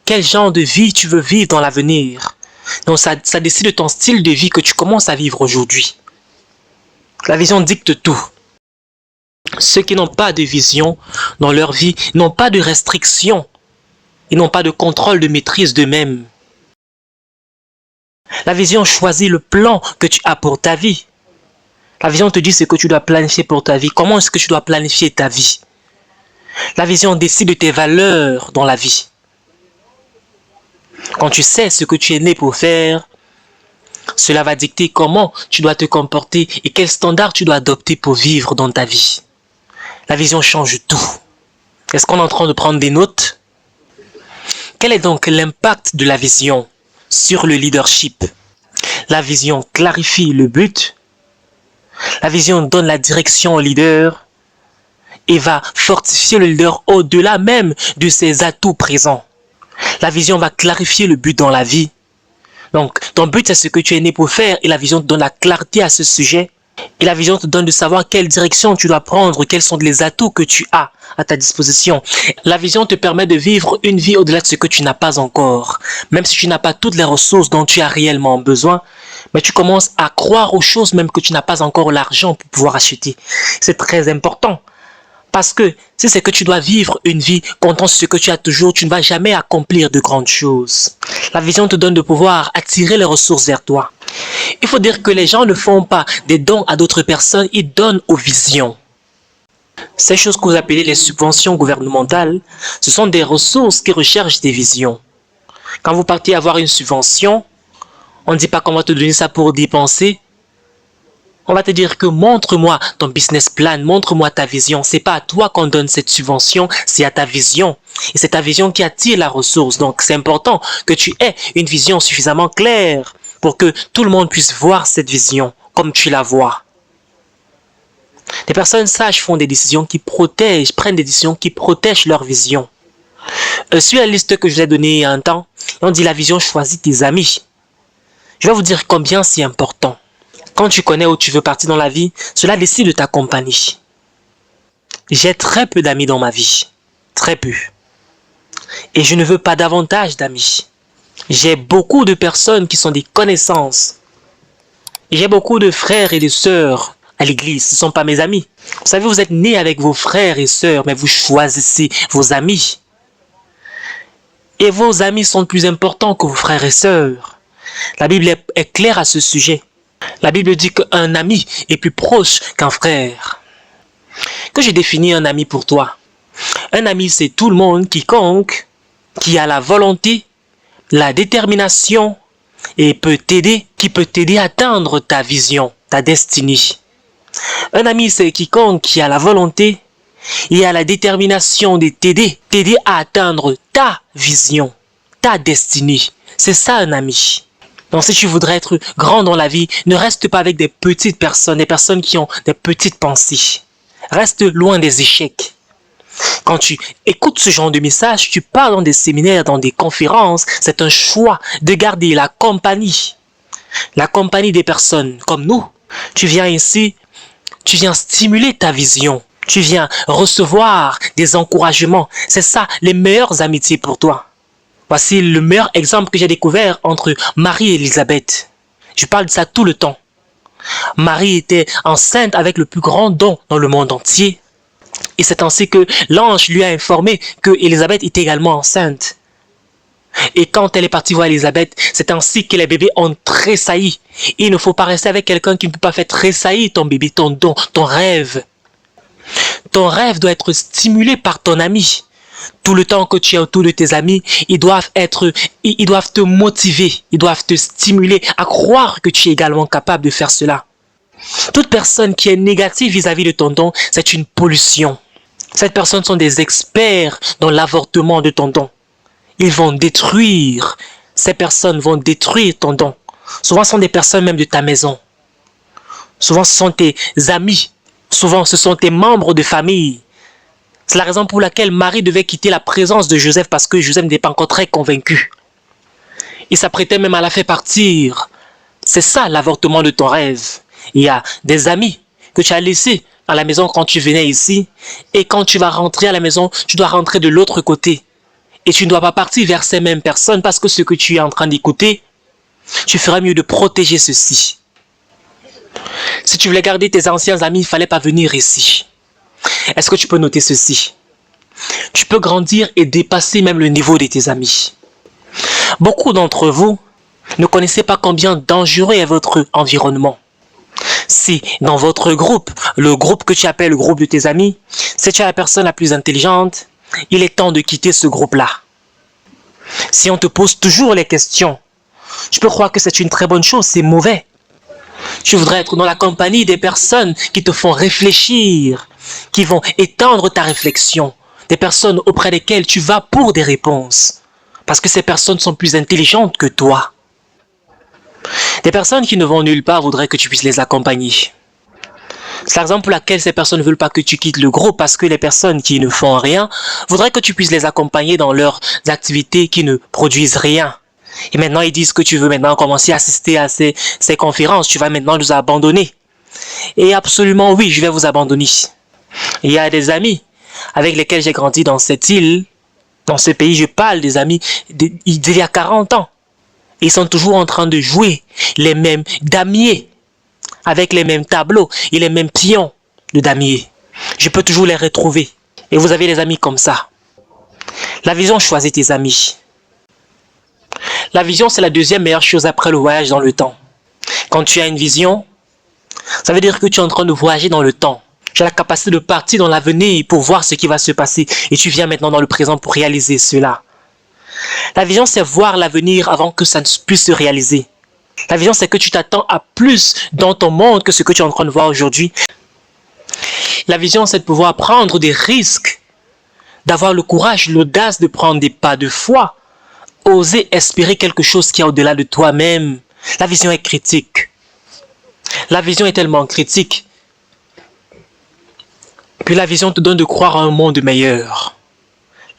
Quel genre de vie tu veux vivre dans l'avenir. Donc ça décide de ton style de vie que tu commences à vivre aujourd'hui. La vision dicte tout. Ceux qui n'ont pas de vision dans leur vie n'ont pas de restrictions. Ils n'ont pas de contrôle, de maîtrise d'eux-mêmes. La vision choisit le plan que tu as pour ta vie. La vision te dit ce que tu dois planifier pour ta vie. Comment est-ce que tu dois planifier ta vie? La vision décide de tes valeurs dans la vie. Quand tu sais ce que tu es né pour faire, cela va dicter comment tu dois te comporter et quels standards tu dois adopter pour vivre dans ta vie. La vision change tout. Est-ce qu'on est en train de prendre des notes? Quel est donc l'impact de la vision sur le leadership? La vision clarifie le but. La vision donne la direction au leader et va fortifier le leader au-delà même de ses atouts présents. La vision va clarifier le but dans la vie. Donc, ton but, c'est ce que tu es né pour faire et la vision te donne la clarté à ce sujet. Et la vision te donne de savoir quelle direction tu dois prendre, quels sont les atouts que tu as à ta disposition. La vision te permet de vivre une vie au-delà de ce que tu n'as pas encore. Même si tu n'as pas toutes les ressources dont tu as réellement besoin, mais tu commences à croire aux choses même que tu n'as pas encore l'argent pour pouvoir acheter. C'est très important. Parce que si c'est que tu dois vivre une vie comptant sur ce que tu as toujours, tu ne vas jamais accomplir de grandes choses. La vision te donne de pouvoir attirer les ressources vers toi. Il faut dire que les gens ne font pas des dons à d'autres personnes, ils donnent aux visions. Ces choses que vous appelez les subventions gouvernementales, ce sont des ressources qui recherchent des visions. Quand vous partez avoir une subvention, on ne dit pas qu'on va te donner ça pour dépenser. On va te dire que montre-moi ton business plan, montre-moi ta vision. C'est pas à toi qu'on donne cette subvention, c'est à ta vision. Et c'est ta vision qui attire la ressource. Donc c'est important que tu aies une vision suffisamment claire pour que tout le monde puisse voir cette vision comme tu la vois. Les personnes sages font des décisions qui protègent, prennent des décisions qui protègent leur vision. Sur la liste que je vous ai donnée il y a un temps, on dit la vision choisit tes amis. Je vais vous dire combien c'est important. Quand tu connais où tu veux partir dans la vie, cela décide de ta compagnie. J'ai très peu d'amis dans ma vie. Très peu. Et je ne veux pas davantage d'amis. J'ai beaucoup de personnes qui sont des connaissances. J'ai beaucoup de frères et de sœurs à l'église. Ce ne sont pas mes amis. Vous savez, vous êtes nés avec vos frères et sœurs, mais vous choisissez vos amis. Et vos amis sont plus importants que vos frères et sœurs. La Bible est claire à ce sujet. La Bible dit qu'un ami est plus proche qu'un frère. Que j'ai défini un ami pour toi. Un ami, c'est tout le monde, quiconque, qui a la volonté, la détermination et qui peut t'aider à atteindre ta vision, ta destinée. Un ami, c'est quiconque qui a la volonté et a la détermination de t'aider à atteindre ta vision, ta destinée. C'est ça un ami. Donc si tu voudrais être grand dans la vie, ne reste pas avec des petites personnes, des personnes qui ont des petites pensées. Reste loin des échecs. Quand tu écoutes ce genre de message, tu pars dans des séminaires, dans des conférences, c'est un choix de garder la compagnie des personnes comme nous. Tu viens ici, tu viens stimuler ta vision, tu viens recevoir des encouragements. C'est ça, les meilleures amitiés pour toi. Voici le meilleur exemple que j'ai découvert entre Marie et Élisabeth. Je parle de ça tout le temps. Marie était enceinte avec le plus grand don dans le monde entier. Et c'est ainsi que l'ange lui a informé que Élisabeth était également enceinte. Et quand elle est partie voir Élisabeth, c'est ainsi que les bébés ont tressailli. Il ne faut pas rester avec quelqu'un qui ne peut pas faire tressaillir ton bébé, ton don, ton rêve. Ton rêve doit être stimulé par ton ami. Tout le temps que tu es autour de tes amis, ils doivent te motiver, ils doivent te stimuler à croire que tu es également capable de faire cela. Toute personne qui est négative vis-à-vis de ton don, c'est une pollution. Ces personnes sont des experts dans l'avortement de ton don. Ils vont détruire. Ces personnes vont détruire ton don. Souvent, ce sont des personnes même de ta maison. Souvent, ce sont tes amis. Souvent, ce sont tes membres de famille. C'est la raison pour laquelle Marie devait quitter la présence de Joseph parce que Joseph n'était pas encore très convaincu. Il s'apprêtait même à la faire partir. C'est ça l'avortement de ton rêve. Il y a des amis que tu as laissés à la maison quand tu venais ici. Et quand tu vas rentrer à la maison, tu dois rentrer de l'autre côté. Et tu ne dois pas partir vers ces mêmes personnes parce que ce que tu es en train d'écouter, tu ferais mieux de protéger ceci. Si tu voulais garder tes anciens amis, il ne fallait pas venir ici. Est-ce que tu peux noter ceci? Tu peux grandir et dépasser même le niveau de tes amis. Beaucoup d'entre vous ne connaissez pas combien dangereux est votre environnement. Si dans votre groupe, le groupe que tu appelles le groupe de tes amis, si tu es la personne la plus intelligente, il est temps de quitter ce groupe-là. Si on te pose toujours les questions, tu peux croire que c'est une très bonne chose, c'est mauvais. Tu voudrais être dans la compagnie des personnes qui te font réfléchir, qui vont étendre ta réflexion, des personnes auprès desquelles tu vas pour des réponses, parce que ces personnes sont plus intelligentes que toi. Des personnes qui ne vont nulle part voudraient que tu puisses les accompagner. C'est la raison pour laquelle ces personnes ne veulent pas que tu quittes le groupe, parce que les personnes qui ne font rien voudraient que tu puisses les accompagner dans leurs activités qui ne produisent rien. Et maintenant, ils disent que tu veux maintenant commencer à assister à ces conférences, tu vas maintenant nous abandonner. Et absolument oui, je vais vous abandonner. Il y a des amis avec lesquels j'ai grandi dans cette île, dans ce pays, je parle des amis d'il y a 40 ans. Ils sont toujours en train de jouer les mêmes damiers, avec les mêmes tableaux et les mêmes pions de damier. Je peux toujours les retrouver. Et vous avez des amis comme ça. La vision, choisis tes amis. La vision, c'est la deuxième meilleure chose après le voyage dans le temps. Quand tu as une vision, ça veut dire que tu es en train de voyager dans le temps. Tu as la capacité de partir dans l'avenir pour voir ce qui va se passer. Et tu viens maintenant dans le présent pour réaliser cela. La vision, c'est voir l'avenir avant que ça ne puisse se réaliser. La vision, c'est que tu t'attends à plus dans ton monde que ce que tu es en train de voir aujourd'hui. La vision, c'est de pouvoir prendre des risques, d'avoir le courage, l'audace de prendre des pas de foi, oser espérer quelque chose qui est au-delà de toi-même. La vision est critique. La vision est tellement critique. Puis la vision te donne de croire à un monde meilleur.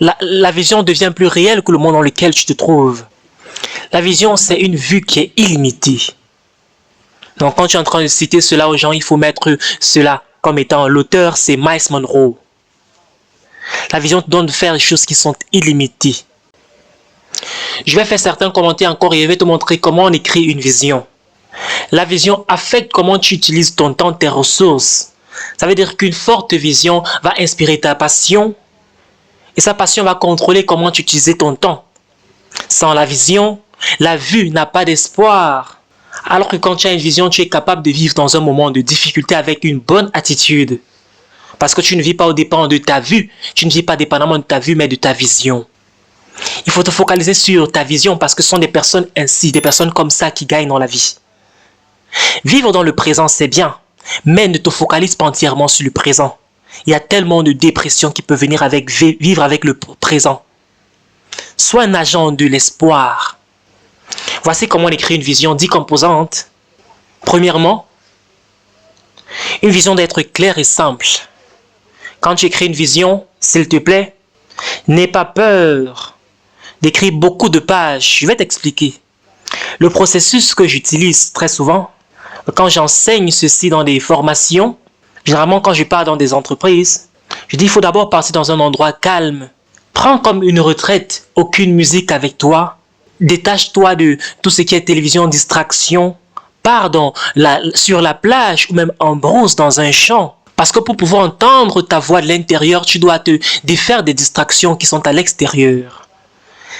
La vision devient plus réelle que le monde dans lequel tu te trouves. La vision, c'est une vue qui est illimitée. Donc quand tu es en train de citer cela aux gens, il faut mettre cela comme étant l'auteur, c'est Miles Monroe. La vision te donne de faire des choses qui sont illimitées. Je vais faire certains commentaires encore et je vais te montrer comment on écrit une vision. La vision affecte comment tu utilises ton temps, tes ressources. Ça veut dire qu'une forte vision va inspirer ta passion et sa passion va contrôler comment tu utilises ton temps. Sans la vision, la vue n'a pas d'espoir. Alors que quand tu as une vision, tu es capable de vivre dans un moment de difficulté avec une bonne attitude. Parce que tu ne vis pas au dépend de ta vue, tu ne vis pas dépendamment de ta vue, mais de ta vision. Il faut te focaliser sur ta vision parce que ce sont des personnes ainsi, des personnes comme ça qui gagnent dans la vie. Vivre dans le présent, c'est bien, mais ne te focalise pas entièrement sur le présent. Il y a tellement de dépression qui peut venir avec vivre avec le présent. Sois un agent de l'espoir. Voici comment on écrit une vision, 10 composantes. Premièrement, une vision doit être claire et simple. Quand tu écris une vision, s'il te plaît, n'aie pas peur d'écrire beaucoup de pages. Je vais t'expliquer. Le processus que j'utilise très souvent, quand j'enseigne ceci dans des formations, généralement quand je pars dans des entreprises, je dis il faut d'abord partir dans un endroit calme. Prends comme une retraite, aucune musique avec toi. Détache-toi de tout ce qui est télévision, distraction. Pars sur la plage ou même en brousse dans un champ. Parce que pour pouvoir entendre ta voix de l'intérieur, tu dois te défaire des distractions qui sont à l'extérieur.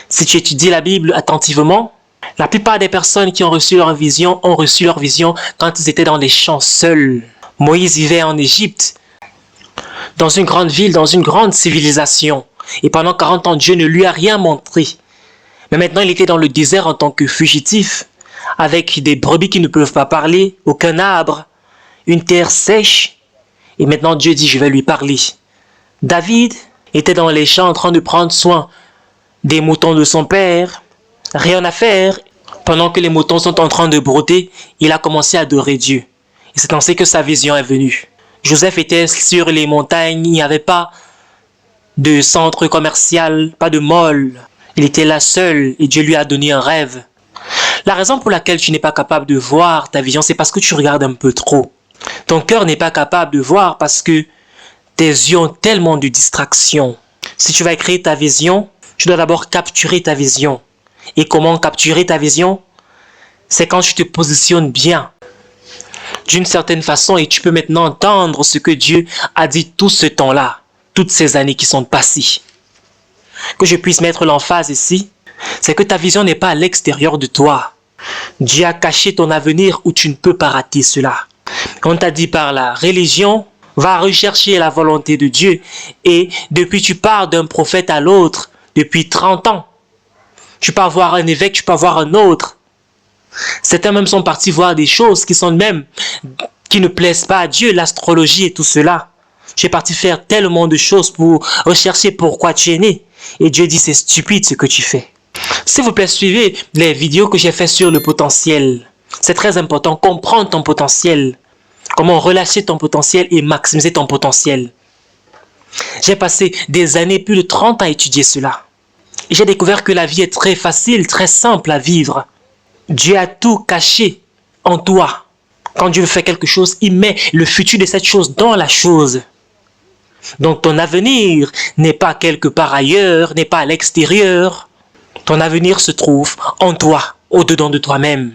Si tu étudies la Bible attentivement, la plupart des personnes qui ont reçu leur vision ont reçu leur vision quand ils étaient dans les champs seuls. Moïse vivait en Égypte, dans une grande ville, dans une grande civilisation. Et pendant 40 ans, Dieu ne lui a rien montré. Mais maintenant, il était dans le désert en tant que fugitif, avec des brebis qui ne peuvent pas parler, aucun arbre. une terre sèche. Et maintenant Dieu dit, je vais lui parler. David était dans les champs en train de prendre soin des moutons de son père. Rien à faire. Pendant que les moutons sont en train de brouter, il a commencé à adorer Dieu. Et c'est ainsi que sa vision est venue. Joseph était sur les montagnes, il n'y avait pas de centre commercial, pas de mall. Il était là seul et Dieu lui a donné un rêve. La raison pour laquelle tu n'es pas capable de voir ta vision, c'est parce que tu regardes un peu trop. Ton cœur n'est pas capable de voir parce que tes yeux ont tellement de distractions. Si tu vas écrire ta vision, tu dois d'abord capturer ta vision. Et comment capturer ta vision? C'est quand tu te positionnes bien, d'une certaine façon, et tu peux maintenant entendre ce que Dieu a dit tout ce temps-là, toutes ces années qui sont passées. Que je puisse mettre l'emphase ici, c'est que ta vision n'est pas à l'extérieur de toi. Dieu a caché ton avenir où tu ne peux pas rater cela. On t'a dit par la religion, va rechercher la volonté de Dieu. Et depuis tu pars d'un prophète à l'autre, depuis 30 ans, tu peux avoir un évêque, tu peux avoir un autre. Certains même sont partis voir des choses qui sont même, qui ne plaisent pas à Dieu, l'astrologie et tout cela. Tu es parti faire tellement de choses pour rechercher pourquoi tu es né. Et Dieu dit, c'est stupide ce que tu fais. S'il vous plaît, suivez les vidéos que j'ai fait sur le potentiel. C'est très important, comprendre ton potentiel. Comment relâcher ton potentiel et maximiser ton potentiel. J'ai passé des années, plus de 30 ans à étudier cela. Et j'ai découvert que la vie est très facile, très simple à vivre. Dieu a tout caché en toi. Quand Dieu fait quelque chose, il met le futur de cette chose dans la chose. Donc ton avenir n'est pas quelque part ailleurs, n'est pas à l'extérieur. Ton avenir se trouve en toi, au-dedans de toi-même.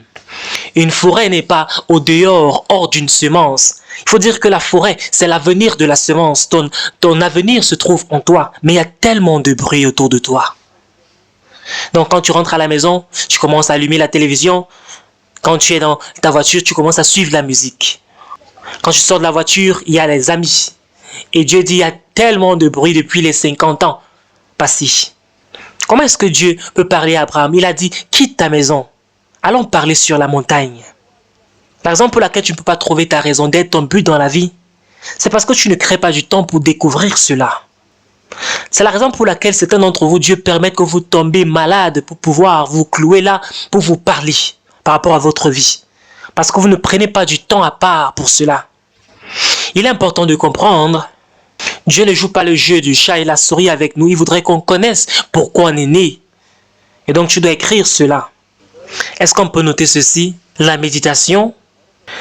Une forêt n'est pas au dehors, hors d'une semence. Il faut dire que la forêt, c'est l'avenir de la semence. Ton avenir se trouve en toi, mais il y a tellement de bruit autour de toi. Donc quand tu rentres à la maison, tu commences à allumer la télévision. Quand tu es dans ta voiture, tu commences à suivre la musique. Quand tu sors de la voiture, il y a les amis. Et Dieu dit, il y a tellement de bruit depuis les 50 ans passés. Comment est-ce que Dieu peut parler à Abraham? Il a dit, quitte ta maison. Allons parler sur la montagne. La raison pour laquelle tu ne peux pas trouver ta raison d'être, ton but dans la vie, c'est parce que tu ne crées pas du temps pour découvrir cela. C'est la raison pour laquelle certains d'entre vous, Dieu permet que vous tombez malade pour pouvoir vous clouer là, pour vous parler par rapport à votre vie. Parce que vous ne prenez pas du temps à part pour cela. Il est important de comprendre, Dieu ne joue pas le jeu du chat et la souris avec nous. Il voudrait qu'on connaisse pourquoi on est né. Et donc tu dois écrire cela. Est-ce qu'on peut noter ceci? La méditation,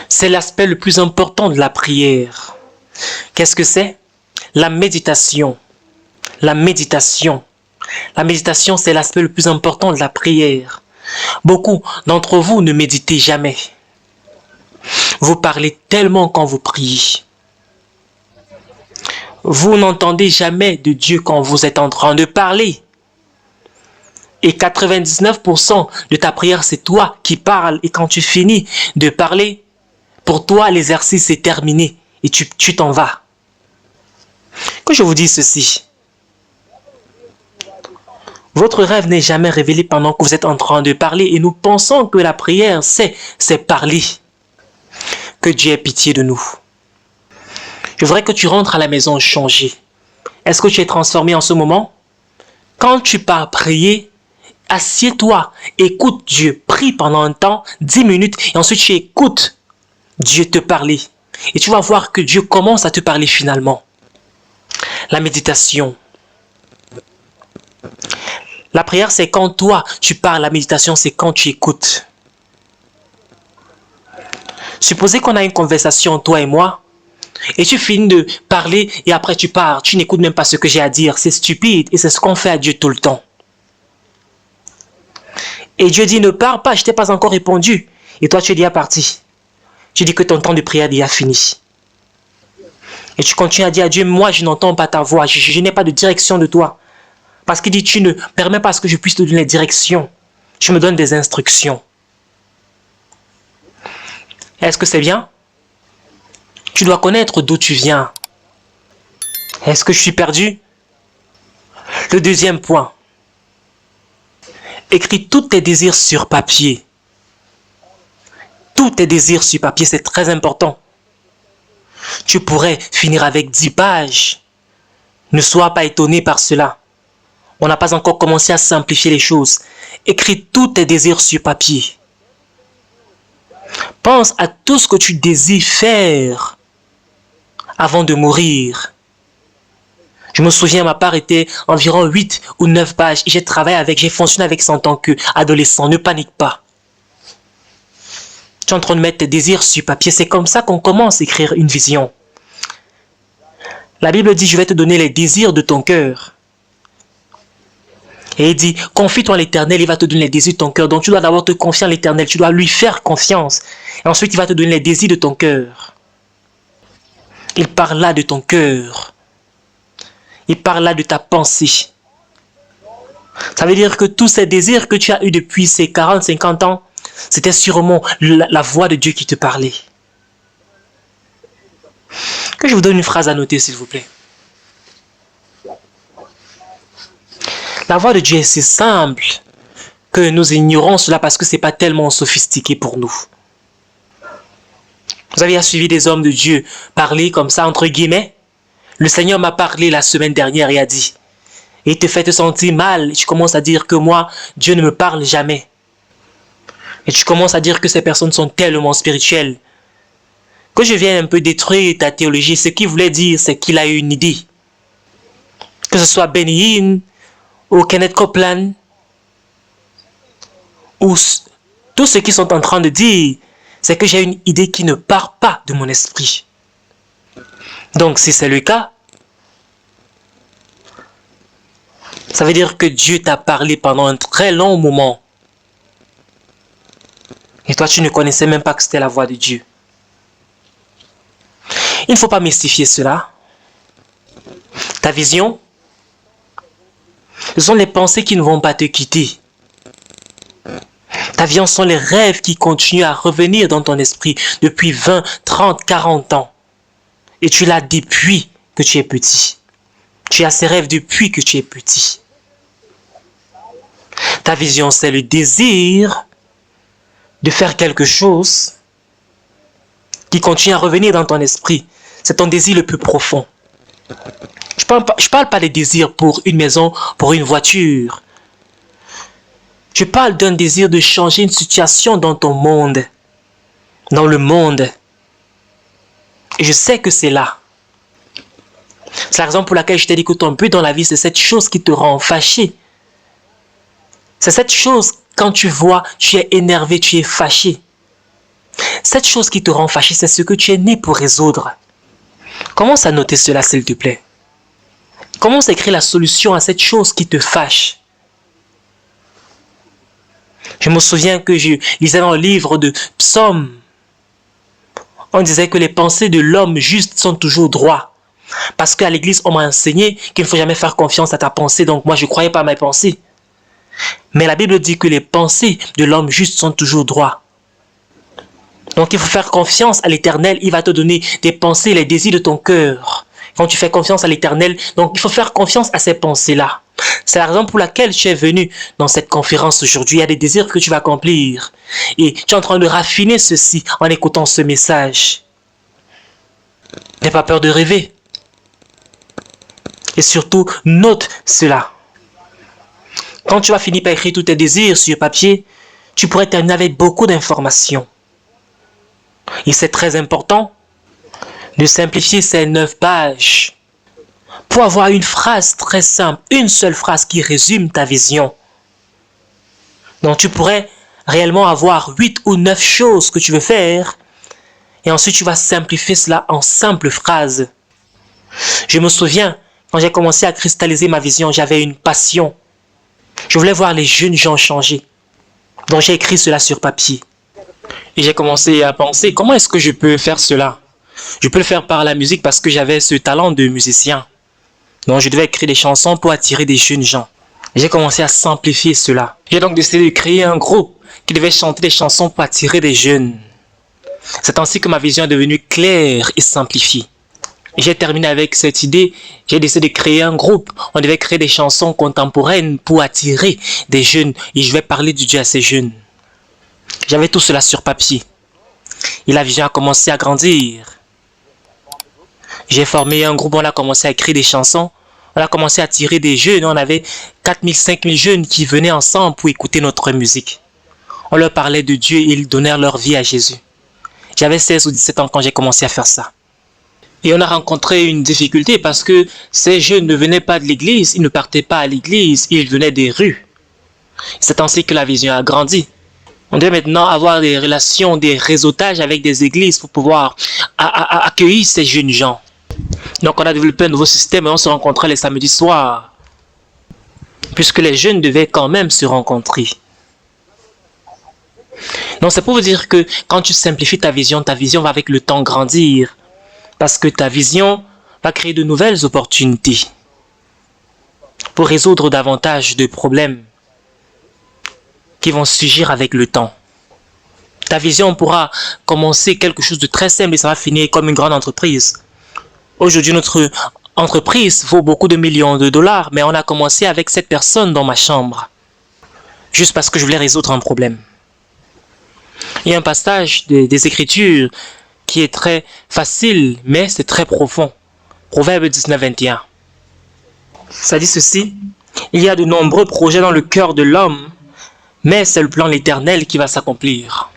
c'est l'aspect le plus important de la prière. Qu'est-ce que c'est? La méditation. La méditation. La méditation, c'est l'aspect le plus important de la prière. Beaucoup d'entre vous ne méditez jamais. Vous parlez tellement quand vous priez. Vous n'entendez jamais de Dieu quand vous êtes en train de parler. Et 99% de ta prière, c'est toi qui parles. Et quand tu finis de parler, pour toi, l'exercice est terminé. Et tu t'en vas. Que je vous dise ceci. Votre rêve n'est jamais révélé pendant que vous êtes en train de parler. Et nous pensons que la prière, c'est parler. Que Dieu ait pitié de nous. Je voudrais que tu rentres à la maison changé. Est-ce que tu es transformé en ce moment? Quand tu pars prier, assieds-toi, écoute Dieu, prie pendant un temps, 10 minutes, et ensuite tu écoutes Dieu te parler. Et tu vas voir que Dieu commence à te parler finalement. La méditation. La prière, c'est quand toi, tu parles. La méditation, c'est quand tu écoutes. Supposez qu'on a une conversation, toi et moi, et tu finis de parler et après tu pars. Tu n'écoutes même pas ce que j'ai à dire. C'est stupide et c'est ce qu'on fait à Dieu tout le temps. Et Dieu dit, ne pars pas, je t'ai pas encore répondu. Et toi, tu es déjà parti. Tu dis que ton temps de prière est déjà fini. Et tu continues à dire à Dieu, moi, je n'entends pas ta voix. Je n'ai pas de direction de toi. Parce qu'il dit, tu ne permets pas à ce que je puisse te donner des directions. Tu me donnes des instructions. Est-ce que c'est bien? Tu dois connaître d'où tu viens. Est-ce que je suis perdu? Le deuxième point. Écris tous tes désirs sur papier. Tous tes désirs sur papier, c'est très important. tu pourrais finir avec 10 pages. Ne sois pas étonné par cela. On n'a pas encore commencé à simplifier les choses. Écris tous tes désirs sur papier. Pense à tout ce que tu désires faire avant de mourir. Je me souviens, ma part était environ 8 ou 9 pages. Et j'ai fonctionné avec ça en tant qu'adolescent. Ne panique pas. Tu es en train de mettre tes désirs sur papier. C'est comme ça qu'on commence à écrire une vision. La Bible dit, je vais te donner les désirs de ton cœur. Et il dit, confie-toi à l'Éternel, il va te donner les désirs de ton cœur. Donc tu dois d'abord te confier à l'Éternel, tu dois lui faire confiance. Et ensuite, il va te donner les désirs de ton cœur. Il parle là de ton cœur. Il parle là de ta pensée. Ça veut dire que tous ces désirs que tu as eus depuis ces 40, 50 ans, c'était sûrement la voix de Dieu qui te parlait. Que je vous donne une phrase à noter, s'il vous plaît. La voix de Dieu est si simple que nous ignorons cela parce que ce n'est pas tellement sophistiqué pour nous. Vous avez suivi des hommes de Dieu parler comme ça, entre guillemets. Le Seigneur m'a parlé la semaine dernière et a dit, et il te fait te sentir mal. Et tu commences à dire que moi, Dieu ne me parle jamais. Et tu commences à dire que ces personnes sont tellement spirituelles. Que je viens un peu détruire ta théologie, ce qu'il voulait dire, c'est qu'il a eu une idée. Que ce soit Benny Hinn, ou Kenneth Copeland, ou tous ceux qui sont en train de dire, c'est que j'ai une idée qui ne part pas de mon esprit. Donc si c'est le cas, ça veut dire que Dieu t'a parlé pendant un très long moment. Et toi, tu ne connaissais même pas que c'était la voix de Dieu. Il ne faut pas mystifier cela. Ta vision, ce sont les pensées qui ne vont pas te quitter. Ta vision sont les rêves qui continuent à revenir dans ton esprit depuis 20, 30, 40 ans. Et tu l'as depuis que tu es petit. Tu as ces rêves depuis que tu es petit. Ta vision, c'est le désir de faire quelque chose qui continue à revenir dans ton esprit. C'est ton désir le plus profond. Je parle pas des désirs pour une maison, pour une voiture. Je parle d'un désir de changer une situation dans ton monde, dans le monde. Et je sais que c'est là. C'est la raison pour laquelle je t'ai dit que ton but dans la vie, c'est cette chose qui te rend fâché. C'est cette chose, quand tu vois, tu es énervé, tu es fâché. Cette chose qui te rend fâché, c'est ce que tu es né pour résoudre. Commence à noter cela, s'il te plaît. Commence à écrire la solution à cette chose qui te fâche. Je me souviens que je lisais dans le livre de Psaume. On disait que les pensées de l'homme juste sont toujours droits. Parce qu'à l'église, on m'a enseigné qu'il ne faut jamais faire confiance à ta pensée. Donc moi, je ne croyais pas à mes pensées. Mais la Bible dit que les pensées de l'homme juste sont toujours droits. Donc il faut faire confiance à l'Éternel. Il va te donner des pensées, les désirs de ton cœur. Quand tu fais confiance à l'Éternel, donc il faut faire confiance à ces pensées-là. C'est la raison pour laquelle tu es venu dans cette conférence aujourd'hui. Il y a des désirs que tu vas accomplir. Et tu es en train de raffiner ceci en écoutant ce message. N'aie pas peur de rêver. Et surtout, note cela. Quand tu vas finir par écrire tous tes désirs sur papier, tu pourrais terminer avec beaucoup d'informations. Et c'est très important de simplifier ces 9 pages pour avoir une phrase très simple, une seule phrase qui résume ta vision. Donc tu pourrais réellement avoir 8 ou 9 choses que tu veux faire et ensuite tu vas simplifier cela en simples phrases. Je me souviens, quand j'ai commencé à cristalliser ma vision, j'avais une passion. Je voulais voir les jeunes gens changer. Donc j'ai écrit cela sur papier. Et j'ai commencé à penser, comment est-ce que je peux faire cela? Je peux le faire par la musique parce que j'avais ce talent de musicien. Donc je devais écrire des chansons pour attirer des jeunes gens. J'ai commencé à simplifier cela. J'ai donc décidé de créer un groupe qui devait chanter des chansons pour attirer des jeunes. C'est ainsi que ma vision est devenue claire et simplifiée. J'ai terminé avec cette idée, j'ai décidé de créer un groupe. On devait créer des chansons contemporaines pour attirer des jeunes. Et je vais parler de Dieu à ces jeunes. J'avais tout cela sur papier. Et la vision a commencé à grandir. J'ai formé un groupe, on a commencé à écrire des chansons. On a commencé à attirer des jeunes. On avait 4000, 5000 jeunes qui venaient ensemble pour écouter notre musique. On leur parlait de Dieu et ils donnèrent leur vie à Jésus. J'avais 16 ou 17 ans quand j'ai commencé à faire ça. Et on a rencontré une difficulté parce que ces jeunes ne venaient pas de l'église, ils ne partaient pas à l'église, ils venaient des rues. C'est ainsi que la vision a grandi. On devait maintenant avoir des relations, des réseautages avec des églises pour pouvoir accueillir ces jeunes gens. Donc on a développé un nouveau système et on se rencontrait les samedis soirs. Puisque les jeunes devaient quand même se rencontrer. Donc c'est pour vous dire que quand tu simplifies ta vision va avec le temps grandir. Parce que ta vision va créer de nouvelles opportunités pour résoudre davantage de problèmes qui vont surgir avec le temps. Ta vision pourra commencer quelque chose de très simple et ça va finir comme une grande entreprise. Aujourd'hui, notre entreprise vaut beaucoup de millions de dollars, mais on a commencé avec 7 personnes dans ma chambre. Juste parce que je voulais résoudre un problème. Il y a un passage des Écritures qui est très facile, mais c'est très profond. Proverbe 19, 21. Ça dit ceci: il y a de nombreux projets dans le cœur de l'homme, mais c'est le plan de l'Éternel qui va s'accomplir.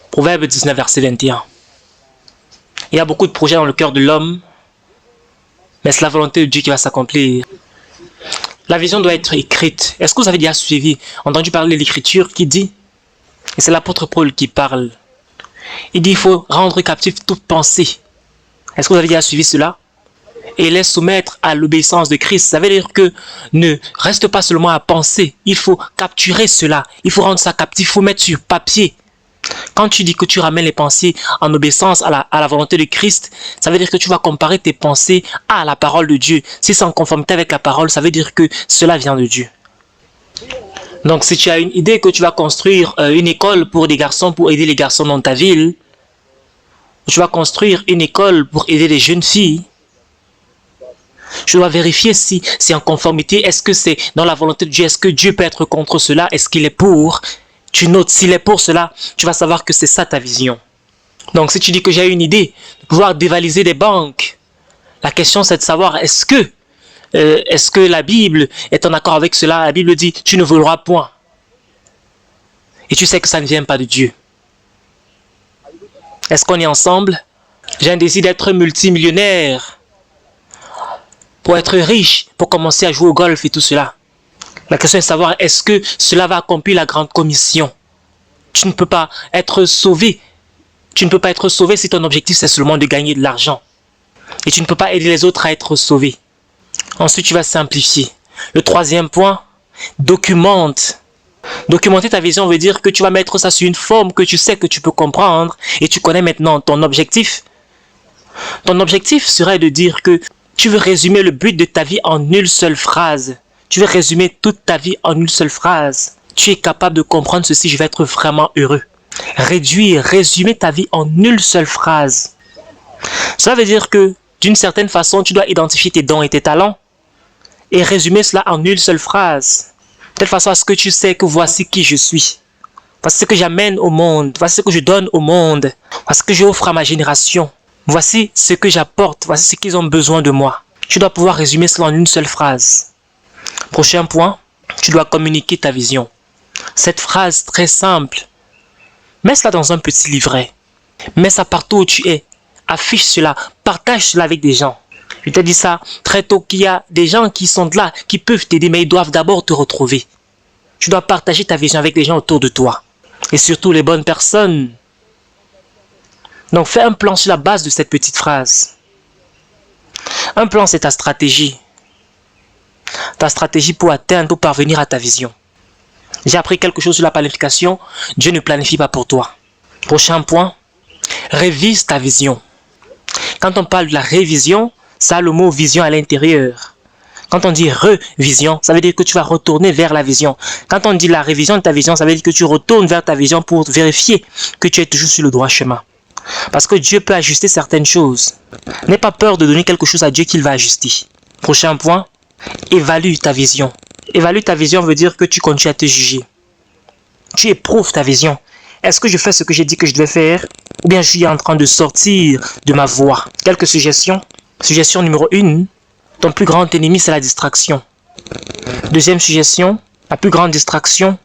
Proverbe 19, verset 21. Il y a beaucoup de projets dans le cœur de l'homme, mais c'est la volonté de Dieu qui va s'accomplir. La vision doit être écrite. Est-ce que vous avez déjà entendu parler de l'Écriture qui dit, et c'est l'apôtre Paul qui parle, il dit il faut rendre captif toute pensée. Est-ce que vous avez déjà suivi cela? Et les soumettre à l'obéissance de Christ. Ça veut dire que ne reste pas seulement à penser. Il faut capturer cela. Il faut rendre ça captif. Il faut mettre sur papier. Quand tu dis que tu ramènes les pensées en obéissance à la volonté de Christ, ça veut dire que tu vas comparer tes pensées à la parole de Dieu. Si c'est en conformité avec la parole, ça veut dire que cela vient de Dieu. Donc si tu as une idée que tu vas construire une école pour des garçons, pour aider les garçons dans ta ville, tu vas construire une école pour aider les jeunes filles, je dois vérifier si c'est en conformité, est-ce que c'est dans la volonté de Dieu, est-ce que Dieu peut être contre cela, est-ce qu'il est pour? Tu notes, s'il est pour cela, tu vas savoir que c'est ça ta vision. Donc si tu dis que j'ai une idée de pouvoir dévaliser des banques, la question c'est de savoir est-ce que la Bible est en accord avec cela? La Bible dit tu ne voleras point. Et tu sais que ça ne vient pas de Dieu. Est-ce qu'on est ensemble? J'ai un désir d'être multimillionnaire, pour être riche, pour commencer à jouer au golf et tout cela. La question est de savoir est-ce que cela va accomplir la grande commission? Tu ne peux pas être sauvé. Tu ne peux pas être sauvé si ton objectif c'est seulement de gagner de l'argent. Et tu ne peux pas aider les autres à être sauvés. Ensuite, tu vas simplifier. Le troisième point, documente. Documenter ta vision veut dire que tu vas mettre ça sur une forme que tu sais que tu peux comprendre et tu connais maintenant ton objectif. Ton objectif serait de dire que tu veux résumer le but de ta vie en une seule phrase. Tu veux résumer toute ta vie en une seule phrase. Tu es capable de comprendre ceci, je vais être vraiment heureux. Résumer ta vie en une seule phrase. Cela veut dire que d'une certaine façon, tu dois identifier tes dons et tes talents et résumer cela en une seule phrase. De telle façon à ce que tu sais que voici qui je suis. Voici ce que j'amène au monde. Voici ce que je donne au monde. Voici ce que j'offre à ma génération. Voici ce que j'apporte. Voici ce qu'ils ont besoin de moi. Tu dois pouvoir résumer cela en une seule phrase. Prochain point, tu dois communiquer ta vision. Cette phrase très simple, mets cela dans un petit livret. Mets ça partout où tu es. Affiche cela. Partage cela avec des gens. Je t'ai dit ça très tôt qu'il y a des gens qui sont là, qui peuvent t'aider, mais ils doivent d'abord te retrouver. Tu dois partager ta vision avec les gens autour de toi. Et surtout les bonnes personnes. Donc fais un plan sur la base de cette petite phrase. Un plan, c'est ta stratégie. Ta stratégie pour atteindre, pour parvenir à ta vision. J'ai appris quelque chose sur la planification. Dieu ne planifie pas pour toi. Prochain point, révise ta vision. Quand on parle de la révision, ça a le mot vision à l'intérieur. Quand on dit revision, ça veut dire que tu vas retourner vers la vision. Quand on dit la révision de ta vision, ça veut dire que tu retournes vers ta vision pour vérifier que tu es toujours sur le droit chemin. Parce que Dieu peut ajuster certaines choses. N'aie pas peur de donner quelque chose à Dieu qu'il va ajuster. Prochain point, évalue ta vision. Évalue ta vision veut dire que tu continues à te juger. Tu éprouves ta vision. Est-ce que je fais ce que j'ai dit que je devais faire? Ou bien je suis en train de sortir de ma voie? Quelques suggestions. Suggestion numéro 1. Ton plus grand ennemi, c'est la distraction. Deuxième suggestion, la plus grande distraction,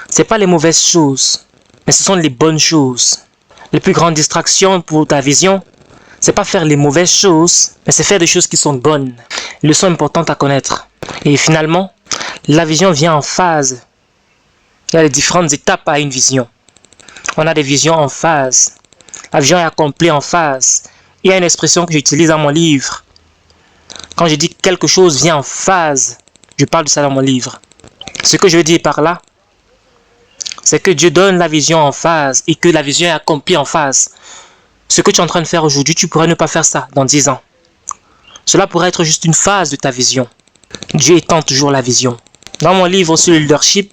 c'est pas les mauvaises choses, mais ce sont les bonnes choses. Les plus grandes distractions pour ta vision, c'est pas faire les mauvaises choses, mais c'est faire des choses qui sont bonnes. Leçon importante à connaître. Et finalement, la vision vient en phase. Il y a les différentes étapes à une vision. On a des visions en phase. La vision est accomplie en phase. Il y a une expression que j'utilise dans mon livre. Quand je dis que quelque chose vient en phase, je parle de ça dans mon livre. Ce que je veux dire par là, c'est que Dieu donne la vision en phase et que la vision est accomplie en phase. Ce que tu es en train de faire aujourd'hui, tu pourrais ne pas faire ça dans 10 ans. Cela pourrait être juste une phase de ta vision. Dieu étend toujours la vision. Dans mon livre sur le leadership,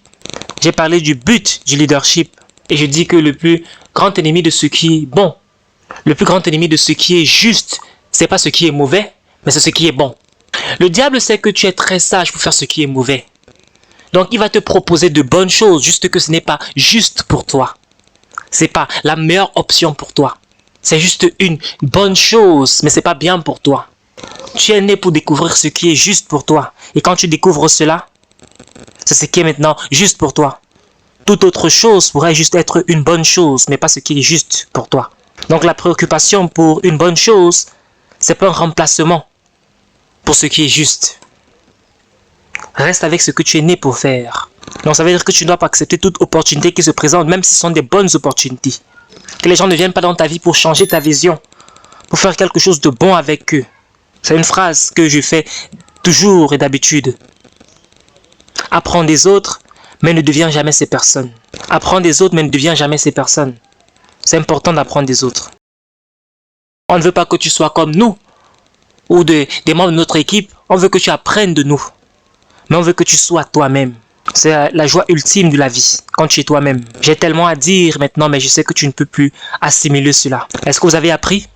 j'ai parlé du but du leadership. Et je dis que le plus grand ennemi de ce qui est bon, le plus grand ennemi de ce qui est juste, c'est pas ce qui est mauvais, mais c'est ce qui est bon. Le diable sait que tu es très sage pour faire ce qui est mauvais. Donc il va te proposer de bonnes choses, juste que ce n'est pas juste pour toi. C'est pas la meilleure option pour toi. C'est juste une bonne chose, mais c'est pas bien pour toi. Tu es né pour découvrir ce qui est juste pour toi. Et quand tu découvres cela, c'est ce qui est maintenant juste pour toi. Toute autre chose pourrait juste être une bonne chose, mais pas ce qui est juste pour toi. Donc la préoccupation pour une bonne chose, c'est pas un remplacement pour ce qui est juste. Reste avec ce que tu es né pour faire. Donc ça veut dire que tu ne dois pas accepter toute opportunité qui se présente, même si ce sont des bonnes opportunités. Que les gens ne viennent pas dans ta vie pour changer ta vision, pour faire quelque chose de bon avec eux. C'est une phrase que je fais toujours et d'habitude. Apprends des autres, mais ne deviens jamais ces personnes. Apprends des autres, mais ne deviens jamais ces personnes. C'est important d'apprendre des autres. On ne veut pas que tu sois comme nous, ou des membres de notre équipe. On veut que tu apprennes de nous. Mais on veut que tu sois toi-même. C'est la joie ultime de la vie, quand tu es toi-même. J'ai tellement à dire maintenant, mais je sais que tu ne peux plus assimiler cela. Est-ce que vous avez appris?